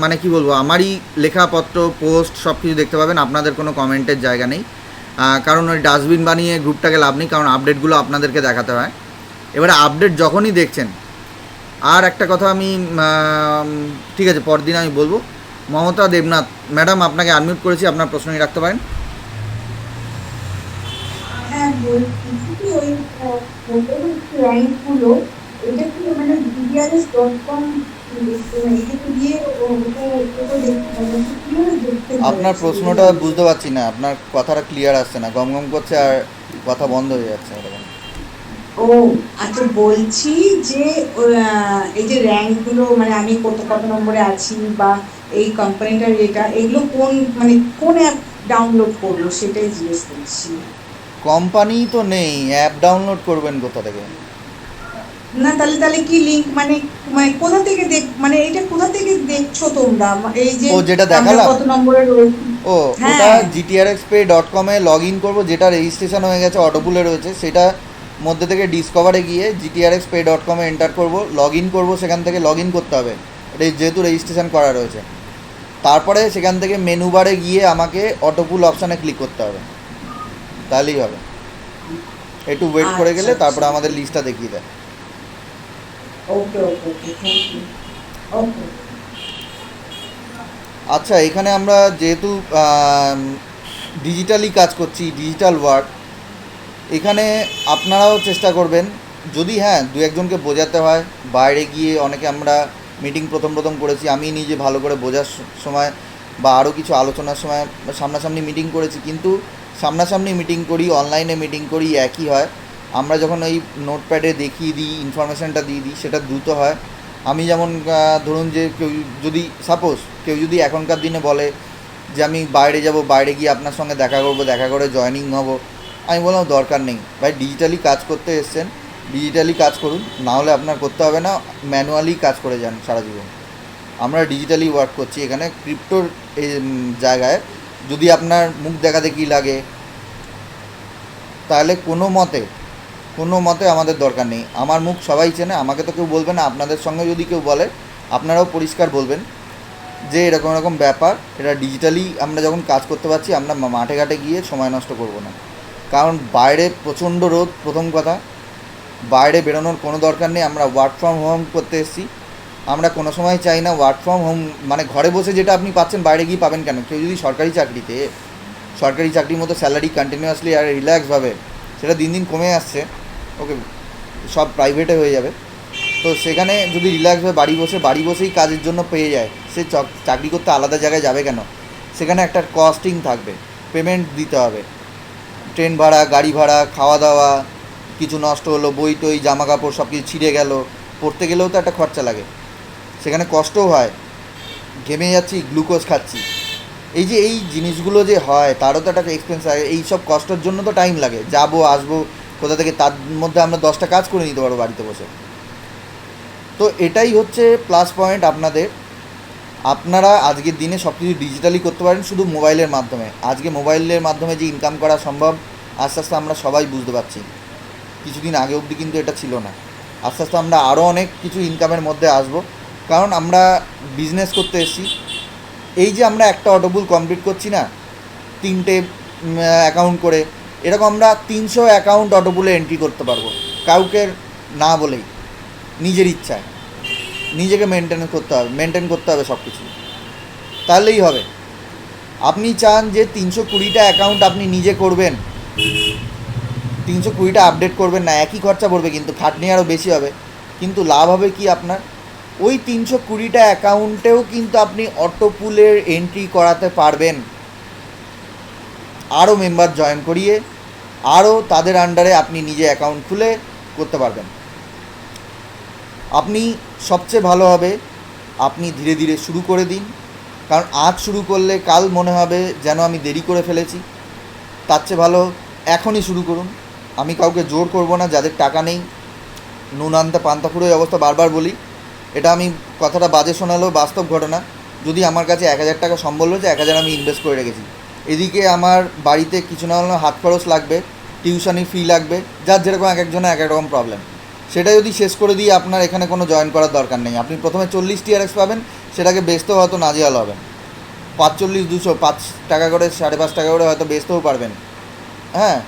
মানে কি বলবো, আমারই লেখাপত্র, পোস্ট সব কিছু দেখতে পাবেন, আপনাদের কোনো কমেন্টের জায়গা নেই। কারণ ওই ডাস্টবিন বানিয়ে গ্রুপটাকে লাভ নেই, কারণ আপডেটগুলো আপনাদেরকে দেখাতে হয়। এবারে আপডেট যখনই দেখছেন, আর একটা কথা আমি ঠিক আছে পরদিন আমি বলবো। মমতা দেবনাথ ম্যাডাম, আপনাকে আনমিউট করেছি, আপনার প্রশ্নই রাখতে পারেন। হ্যাঁ, বলছি কি ওই র্যাঙ্কগুলো, এটা কি মানে GTRS.com এটাকে দিয়ে ওটা দেখতে হবে, কিভাবে দেখতে হবে? আপনার প্রশ্নটা বুঝতে পারছি না, আপনার কথাটা ক্লিয়ার আসছে না, গম গম করছে আর কথা বন্ধ হয়ে যাচ্ছে এরকম। ও আচ্ছা, বলছি যে এই যে র্যাঙ্ক গুলো, মানে আমি কত কত নম্বরে আছি, বা এই কোম্পানিটার এটা, এগুলো কোন মানে কোন অ্যাপ ডাউনলোড করবো সেটাই জিজ্ঞেস করছি। কোম্পানি তো নেই, অ্যাপ ডাউনলোড করবেন কোথা থেকে? না, তাহলে তাহলে কি লিংক, মানে মানে কোথা থেকে মানে এটা কোথা থেকে দেখছো তোমরা, এই যে ও যেটা আমরা দেখালাম, কত নম্বরে রয়েছি? ও ওটা হ্যাঁ। gtrxpay.com-এ লগ ইন করবো, যেটা রেজিস্ট্রেশন হয়ে গেছে অটোপুলে রয়েছে, সেটা মধ্যে থেকে ডিসকভারে গিয়ে gtrxpay.com-এ এন্টার করব, লগ ইন করবো, সেখান থেকে লগ ইন করতে হবে, এটা যেহেতু রেজিস্ট্রেশন করা রয়েছে। তারপরে সেখান থেকে মেনু বারে গিয়ে আমাকে অটোপুল অপশানে ক্লিক করতে হবে, তাহলেই হবে। একটু ওয়েট করে আচ্ছা গেলে তারপরে আচ্ছা, আমাদের লিস্টটা দেখিয়ে দেয়। ওকে ওকে ওকে, থ্যাংক ইউ। ওকে। আচ্ছা, এখানে আমরা যেহেতু ডিজিটালি কাজ করছি, ডিজিটাল ওয়ার্ক, এখানে আপনারাও চেষ্টা করবেন, যদি হ্যাঁ দু একজনকে বোঝাতে হয়, বাইরে গিয়ে অনেকে আমরা মিটিং প্রথম প্রথম করেছি, আমি নিজে ভালো করে বোঝার সময় বা আরও কিছু আলোচনার সময় সামনাসামনি মিটিং করেছি, কিন্তু সামনাসামনি মিটিং করি, অনলাইনে মিটিং করি, একই হয়। আমরা যখন ওই নোটপ্যাডে দেখিয়ে দিই, ইনফরমেশানটা দিয়ে দিই, সেটা দ্রুত হয়। আমি যেমন ধরুন যে কেউ যদি সাপোজ কেউ যদি এখনকার দিনে বলে যে আমি বাইরে যাব, বাইরে গিয়ে আপনার সঙ্গে দেখা করব, দেখা করে জয়েনিং হব, আমি বললাম দরকার নেই ভাই, ডিজিটালি কাজ করতে এসছেন, ডিজিটালি কাজ করুন, না হলে আপনার করতে হবে না, ম্যানুয়ালি কাজ করে যান সারা জীবন। আমরা ডিজিটালি ওয়ার্ক করছি এখানে ক্রিপ্টোর জায়গায়। যদি আপনার মুখ দেখা দেখি লাগে, তাহলে কোনো মতে আমাদের দরকার নেই। আমার মুখ সবাই চেনে, আমাকে তো কেউ বলবে না। আপনাদের সঙ্গে যদি কেউ বলে, আপনারাও পরিষ্কার বলবেন যে এরকম এরকম ব্যাপার, এটা ডিজিটালি আমরা যখন কাজ করতে পারছি, আমরা মাঠে ঘাটে গিয়ে সময় নষ্ট করব না। কারণ বাইরে প্রচণ্ড রোদ, প্রথম কথা, বাইরে বেরোনোর কোনো দরকার নেই। আমরা ওয়ার্ক ফ্রম হোম করতে এসেছি, আমরা কোনো সময় চাই না ওয়ার্ক ফ্রম হোম মানে ঘরে বসে যেটা আপনি পাচ্ছেন বাইরে গিয়ে পাবেন কেন? কেউ যদি সরকারি চাকরির মতো স্যালারি কন্টিনিউয়াসলি আর রিল্যাক্সভাবে, সেটা দিন দিন কমে আসছে, ওকে, সব প্রাইভেটে হয়ে যাবে। তো সেখানে যদি রিল্যাক্সভাবে বাড়ি বসেই কাজের জন্য পেয়ে যায়, সে চাকরি করতে আলাদা জায়গায় যাবে কেন? সেখানে একটা কস্টিং থাকবে, পেমেন্ট দিতে হবে, ট্রেন ভাড়া, গাড়ি ভাড়া, খাওয়া দাওয়া, কিছু নষ্ট হলো, বই টই, জামা কাপড় সব কিছু ছিঁড়ে গেল, পড়তে গেলেও তো একটা খরচা লাগে, সেখানে কষ্টও হয়, ঘেমে যাচ্ছি, গ্লুকোজ খাচ্ছি, এই যে এই জিনিসগুলো যে হয় তারও তো একটা এক্সপেন্স লাগে। এই সব কষ্টের জন্য তো টাইম লাগে, যাবো আসবো কোথা থেকে, তার মধ্যে আমরা 10টা কাজ করে নিতে পারবো বাড়িতে বসে। তো এটাই হচ্ছে প্লাস পয়েন্ট আপনাদের। আপনারা আজকের দিনে সব কিছু ডিজিটালি করতে পারেন শুধু মোবাইলের মাধ্যমে। আজকে মোবাইলের মাধ্যমে যে ইনকাম করা সম্ভব, আস্তে আস্তে আমরা সবাই বুঝতে পারছি। কিছুদিন আগে অবধি কিন্তু এটা ছিল না। আস্তে আস্তে আমরা আরও অনেক কিছু ইনকামের মধ্যে আসবো, কারণ আমরা বিজনেস করতে এসেছি। এই যে আমরা একটা অটোবুল কমপ্লিট করছি না, 3টে অ্যাকাউন্ট করে, এরকম আমরা 300 অ্যাকাউন্ট অটোবুলে এন্ট্রি করতে পারবো, কাউকে না বলেই, নিজের ইচ্ছায়। নিজেকে মেনটেন করতে হবে সব কিছু, তাহলেই হবে। আপনি চান যে 320টা অ্যাকাউন্ট আপনি নিজে করবেন, 320টা আপডেট করবেন না, একই খরচা পড়বে, কিন্তু খাটনি আরও বেশি হবে, কিন্তু লাভ হবে কি আপনার? ওই 320টা অ্যাকাউন্টেও কিন্তু আপনি অটোপুলের এন্ট্রি করাতে পারবেন, আরও মেম্বার জয়েন করিয়ে, আরও তাদের আন্ডারে আপনি নিজে অ্যাকাউন্ট খুলে করতে পারবেন। আপনি সবচেয়ে ভালো হবে আপনি ধীরে ধীরে শুরু করে দিন, কারণ আজ শুরু করলে কাল মনে হবে যেন আমি দেরি করে ফেলেছি। তার চেয়ে ভালো এখনই শুরু করুন। আমি কাউকে জোর করব না, যাদের টাকা নেই, নুন আনতে পান্তা ফুরোয় এই অবস্থা, বারবার বলি, এটা আমি কথাটা বাজে শোনালেও বাস্তব ঘটনা। যদি আমার কাছে 1000 টাকা সম্বল হয়েছে, 1000 আমি ইনভেস্ট করে রেখেছি, এদিকে আমার বাড়িতে কিছু না হলেও হাত খরচ লাগবে, টিউশনি ফি লাগবে, যার যেরকম এক একজনের এক এক রকম প্রবলেম, সেটা যদি শেষ করে দিয়ে আপনার এখানে কোনো জয়েন করার দরকার নেই। আপনি প্রথমে 40 TRX পাবেন, সেটাকে বেচতেও হয়তো নাজেহাল হবেন, 45, 200, 5 টাকা করে, 5.5 টাকা করে হয়তো বেচতেও পারবেন, হ্যাঁ,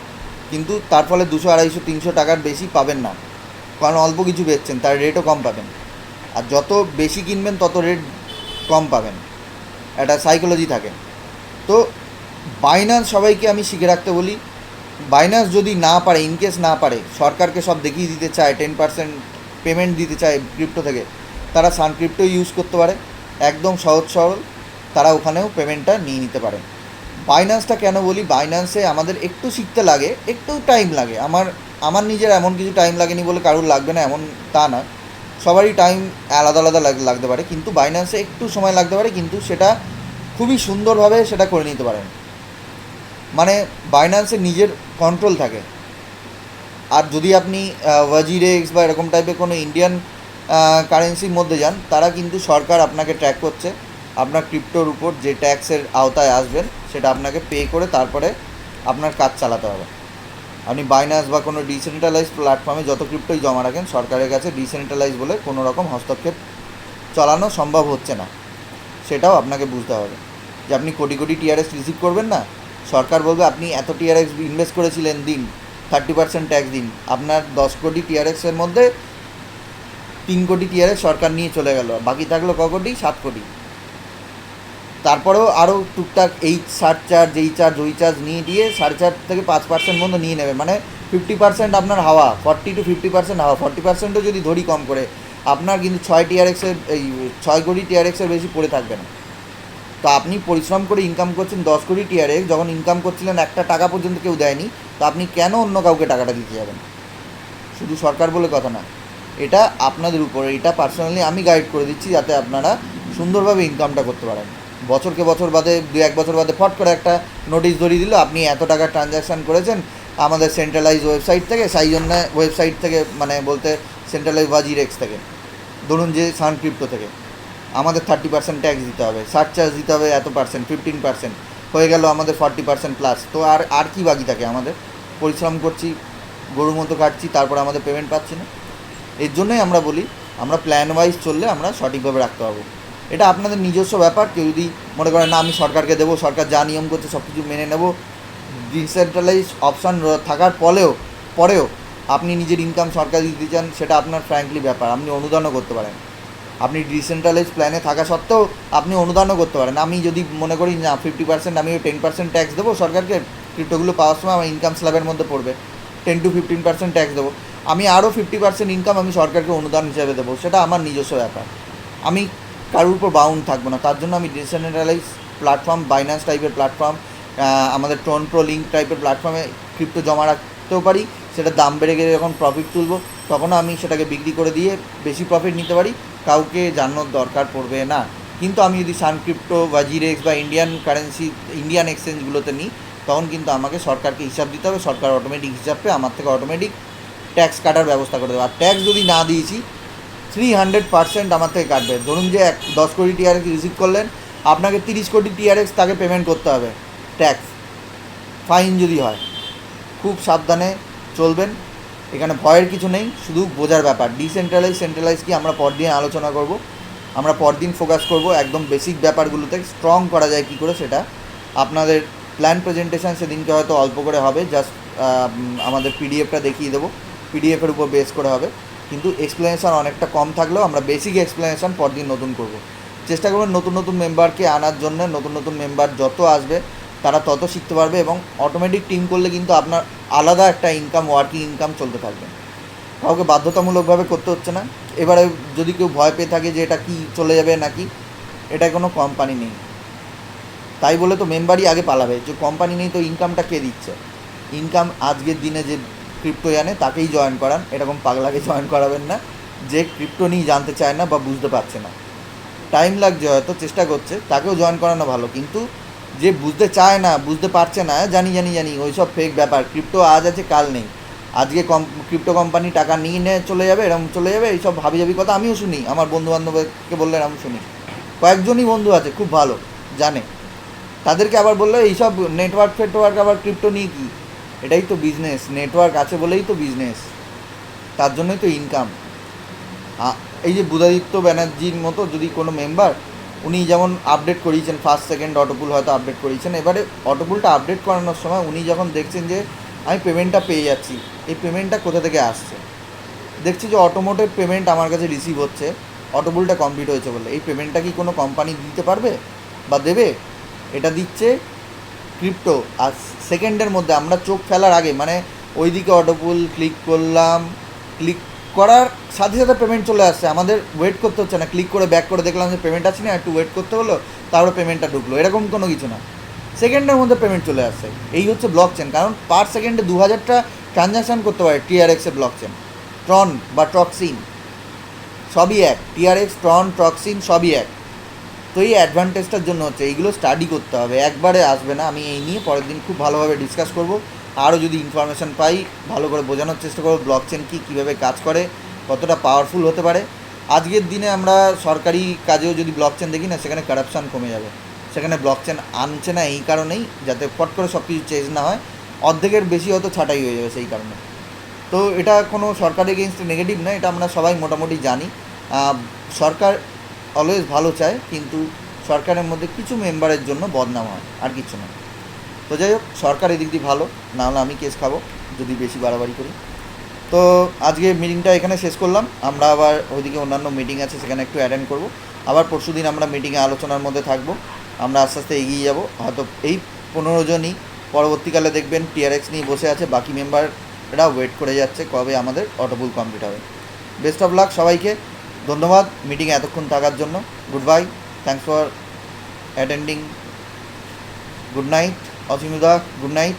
কিন্তু তার ফলে 200, 250, 300 টাকার বেশি পাবেন না, কারণ অল্প কিছু বেচছেন, তার রেটও কম পাবেন। আর যত বেশি কিনবেন তত রেট কম পাবেন, একটা সাইকোলজি থাকে। তো বাইন্যান্স সবাইকে আমি শিখে রাখতে বলি। বাইন্যান্স যদি না পারে, ইনকেস না পারে, সরকারকে সব দেখিয়ে দিতে চায়, 10% পেমেন্ট দিতে চায় ক্রিপ্টো থেকে, তারা সান ক্রিপ্টো ইউজ করতে পারে, একদম সহজ সরল, তারা ওখানেও পেমেন্টটা নিয়ে নিতে পারে। বাইন্যান্সটা কেন বলি, বাইন্যান্সে আমাদের একটু শিখতে লাগে, একটু টাইম লাগে। আমার নিজের এমন কিছু টাইম লাগেনি বলে কারোর লাগবে না এমন তা না, সবারই টাইম আলাদা আলাদা লাগতে পারে, কিন্তু বাইন্যান্সে একটু সময় লাগতে পারে, কিন্তু সেটা খুবই সুন্দরভাবে সেটা করে নিতে পারেন। মানে বাইন্যান্সের নিজের কন্ট্রোল থাকে। আর যদি আপনি ওয়াজিরেক্স বা এরকম টাইপের কোনো ইন্ডিয়ান কারেন্সির মধ্যে যান, তারা কিন্তু সরকার আপনাকে ট্র্যাক করছে, আপনার ক্রিপ্টোর উপর যে ট্যাক্সের আওতায় আসবেন সেটা আপনাকে পে করে তারপরে আপনার কাজ চালাতে হবে। আপনি বাইন্যান্স বা কোনো ডিসেন্ট্রালাইজ প্ল্যাটফর্মে যত ক্রিপ্টোই জমা রাখেন, সরকারের কাছে ডিসেন্ট্রালাইজ বলে কোনো রকম হস্তক্ষেপ চালানো সম্ভব হচ্ছে না, সেটাও আপনাকে বুঝতে হবে। যে আপনি কোটি কোটি টিআরএক্স রিসিভ করবেন না, সরকার বলবে আপনি এত টিআরএক্স ইনভেস্ট করেছিলেন, দিন 30% ট্যাক্স দিন। আপনার 10 কোটি টিআরএক্সের মধ্যে 3 কোটি টিআরএক্স সরকার নিয়ে চলে গেল, বাকি থাকলো ক কোটি? 7 কোটি। তারপরেও আরও টুকটাক এই চার্জ ওই চার্জ নিয়ে দিয়ে 4.5 থেকে 5% মতো নিয়ে নেবে। মানে 50% আপনার হাওয়া, 40 to 50% হাওয়া। 40%ও যদি ধরি কম করে, আপনার কিন্তু 6 কোটি টিআরএক্সের বেশি পড়ে থাকবে না। তো আপনি পরিশ্রম করে ইনকাম করছেন 10 কোটি টিআরএক্স, যখন ইনকাম করছিলেন একটা টাকা পর্যন্ত কেউ দেয়নি, তো আপনি কেন অন্য কাউকে টাকাটা দিতে যাবেন? শুধু সরকার বলে কথা না, এটা আপনাদের উপরে, এটা পার্সোনালি আমি গাইড করে দিচ্ছি যাতে আপনারা সুন্দরভাবে ইনকামটা করতে পারেন। বছরকে বছর বাদে 2-1 বছর বাদে ফট করে একটা নোটিশ ধরিয়ে দিল, আপনি এত টাকা ট্রানজ্যাকশান করেছেন আমাদের সেন্ট্রালাইজ ওয়েবসাইট থেকে, সেই জন্য ওয়েবসাইট থেকে, মানে বলতে সেন্ট্রালাইজ ওয়াজিরেক্স থেকে, ধরুন যে সান ক্রিপ্টো থেকে, আমাদের 30% ট্যাক্স দিতে হবে, চার্জ দিতে হবে এত পার্সেন্ট, 15% হয়ে গেল আমাদের 40% প্লাস। তো আর কি বাকি থাকে? আমাদের পরিশ্রম করছি, গরুর মতো কাটছি, তারপরে আমাদের পেমেন্ট পাচ্ছি না। এর জন্যই আমরা বলি, আমরা প্ল্যান ওয়াইজ চললে আমরা সঠিকভাবে রাখতে পারবো। এটা আপনাদের নিজস্ব ব্যাপার। কেউ যদি মনে করেন না আমি সরকারকে দেবো, সরকার যা নিয়ম করছে সব কিছু মেনে নেব, ডিসেন্ট্রালাইজ অপশান থাকার পরেও আপনি নিজের ইনকাম সরকার দিতে চান, সেটা আপনার ফ্র্যাঙ্কলি ব্যাপার। আপনি অনুদানও করতে পারেন, আপনি ডিসেন্ট্রালাইজ প্ল্যানে থাকা সত্ত্বেও আপনি অনুদানও করতে পারেন। আমি যদি মনে করি না 50% আমি 10% ট্যাক্স দেবো সরকারকে, ক্রিপ্টোগুলো পাওয়ার সময় আমার ইনকাম স্ল্যাবের মধ্যে পড়বে, 10 to 15% ট্যাক্স দেবো, আমি আরও 50% ইনকাম আমি সরকারকে অনুদান হিসেবে দেবো, সেটা আমার নিজস্ব ব্যাপার। আমি কারোর উপর বাউন্ড থাকবো না। তার জন্য আমি ডিসেন্ট্রালাইজ প্ল্যাটফর্ম, বাইন্যান্স টাইপের প্ল্যাটফর্ম, আমাদের ট্রনপ্রো লিঙ্ক টাইপের প্ল্যাটফর্মে ক্রিপ্টো জমা রাখতেও পারি। সেটা দাম বেড়ে গেলে যখন প্রফিট তুলবো তখনও আমি সেটাকে বিক্রি করে দিয়ে বেশি প্রফিট নিতে পারি, কাউকে জানানোর দরকার পড়বে না। কিন্তু আমি যদি সান ক্রিপ্টো, ওয়াজিরেক্স বা ইন্ডিয়ান কারেন্সি, ইন্ডিয়ান এক্সচেঞ্জগুলোতে নিই, তখন কিন্তু আমাকে সরকারকে হিসাব দিতে হবে, সরকার অটোমেটিক হিসাব পেয়ে আমার থেকে অটোমেটিক ট্যাক্স কাটার ব্যবস্থা করে দেবে। আর ট্যাক্স যদি না দিয়েছি 300% আমার থেকে কাটবে। ধরুন যে 10 কোটি টিআরএক্স রিসিভ করলেন, আপনাকে 30 কোটি টিআরএক্স তাকে পেমেন্ট করতে হবে ট্যাক্স, ফাইন যদি হয়। খুব সাবধানে চলবেন, এখানে ভয়ের কিছু নেই, শুধু বোঝার ব্যাপার। ডিসেন্ট্রালাইজ সেন্ট্রালাইজ কি আমরা পরদিন আলোচনা করব, আমরা পরদিন ফোকাস করব একদম বেসিক ব্যাপারগুলোতে স্ট্রং করা যায় কী করে, সেটা আপনাদের প্ল্যান প্রেজেন্টেশন সেদিনকে হয়তো অল্প করে হবে, জাস্ট আমাদের পিডিএফটা দেখিয়ে দেবো, পিডিএফের উপর বেস করে হবে, কিন্তু এক্সপ্লেনেশন অনেকটা কম থাকলেও আমরা বেসিক এক্সপ্লেনেশন পরদিন নতুন করব। চেষ্টা করবেন নতুন নতুন মেম্বারকে আনার জন্য, নতুন নতুন মেম্বার যত আসবে তারা তত শিখতে পারবে, এবং অটোমেটিক টিম করলে কিন্তু আপনার আলাদা একটা ইনকাম, ওয়ার্কিং ইনকাম চলতে থাকবে, কাউকে বাধ্যতামূলকভাবে করতে হচ্ছে না। এবারে যদি কেউ ভয় পেয়ে থাকে যে এটা কি চলে যাবে নাকি, এটা কোনো কোম্পানি নেই, তাই বলে তো মেম্বারই আগে পালাবে। যে কোম্পানি নেই তো ইনকামটা কে দিচ্ছে? ইনকাম আজকের দিনে যে ক্রিপ্টো জানে তাকেই জয়েন করান, এরকম পাগলাকে জয়েন করাবেন না যে ক্রিপ্টো নিয়ে জানতে চায় না বা বুঝতে পারছে না। টাইম লাগছে, হয়তো চেষ্টা করছে, তাকেও জয়েন করানো ভালো। কিন্তু যে বুঝতে চায় না, বুঝতে পারছে না, জানি ওই সব ফেক ব্যাপার, ক্রিপ্টো আজ আছে কাল নেই, আজকে ক্রিপ্টো কোম্পানি টাকা নিয়ে চলে যাবে, এরকম চলে যাবে, এইসব হাবিজাবি কথা আমিও শুনি, আমার বন্ধুবান্ধবকে বললে আমি শুনি, কয়েকজনই বন্ধু আছে খুব ভালো জানে, তাদেরকে আবার বললো এইসব নেটওয়ার্ক আবার ক্রিপ্টো নিয়ে কী, এটাই তো বিজনেস, নেটওয়ার্ক আছে বলেই তো বিজনেস, তার জন্যই তো ইনকাম। এই যে বুধাদিত্য ব্যানার্জির মতো যদি কোনো মেম্বার, উনি যেমন আপডেট করিয়েছেন, ফার্স্ট সেকেন্ড অটোপুল হয়তো আপডেট করিয়েছেন, এবারে অটোপুলটা আপডেট করানোর সময় উনি যখন দেখছেন যে আমি পেমেন্টটা পেয়ে যাচ্ছি, এই পেমেন্টটা কোথা থেকে আসছে, দেখছি যে অটোমেটেড পেমেন্ট আমার কাছে রিসিভ হচ্ছে, অটোপুলটা কমপ্লিট হয়েছে বলে, এই পেমেন্টটা কি কোনো কোম্পানি দিতে পারবে বা দেবে? এটা দিচ্ছে ক্রিপ্টো। আর সেকেন্ডের মধ্যে আমরা চোখ ফেলার আগে, মানে ওইদিকে অটোপুল ক্লিক করলাম, ক্লিক করার সাথে সাথে পেমেন্ট চলে আসছে, আমাদের ওয়েট করতে হচ্ছে না, ক্লিক করে ব্যাক করে দেখলাম যে পেমেন্ট আসছে না, একটু ওয়েট করতে হলো, তারপরে পেমেন্টটা ঢুকলো, এরকম কোনো কিছু না, সেকেন্ডের মধ্যে পেমেন্ট চলে আসছে। এই হচ্ছে ব্লক চেন, কারণ পার সেকেন্ডে 2000টা ট্রানজ্যাকশান করতে পারে টিআরএক্সে ব্লক চেন। ট্রন বা ট্রক্সিন সবই এক, টিআরএক্স, ট্রন, ট্রক্সিন সবই এক। তো এই অ্যাডভান্টেজটার জন্য হচ্ছে এইগুলো স্টাডি করতে হবে, একবারে আসবে না। আমি এই নিয়ে পরের দিন খুব ভালোভাবে ডিসকাস করব, আরও যদি ইনফরমেশান পাই ভালো করে বোঝানোর চেষ্টা করবো ব্লক চেন কী, কীভাবে কাজ করে, কতটা পাওয়ারফুল হতে পারে। আজকের দিনে আমরা সরকারি কাজেও যদি ব্লক চেন দেখি না, সেখানে কারাপশান কমে যাবে। সেখানে ব্লক চেন আনছে না এই কারণেই, যাতে ফট করে সব কিছু চেঞ্জ না হয়, অর্ধেকের বেশি হয়তো ছাঁটাই হয়ে যাবে সেই কারণে। তো এটা কোনো সরকার এগেইনস্টে নেগেটিভ না, এটা আমরা সবাই মোটামুটি জানি। সরকার অলওয়েজ ভালো চায়, কিন্তু সরকারের মধ্যে কিছু মেম্বারের জন্য বদনাম হয়, আর কিছু না। তো যাই হোক, সরকার এদিক দিয়ে ভালো, না হলে আমি কেস খাবো যদি বেশি বাড়াবাড়ি করি। তো আজকে মিটিংটা এখানে শেষ করলাম। আমরা আবার ওইদিকে অন্যান্য মিটিং আছে, সেখানে একটু অ্যাটেন্ড করব। আবার পরশুদিন আমরা মিটিংয়ে আলোচনার মধ্যে থাকবো। আমরা আস্তে আস্তে এগিয়ে যাব। হয়তো এই 15 জনই পরবর্তীকালে দেখবেন টিআরএক্স নিয়ে বসে আছে, বাকি মেম্বাররা ওয়েট করে যাচ্ছে কবে আমাদের অটোপুল কমপ্লিট হবে। বেস্ট অফ লাক সবাইকে, ধন্যবাদ মিটিংয়ে এতক্ষণ থাকার জন্য। Good bye, thanks for attending. Good night অসীমদা, গুড নাইট।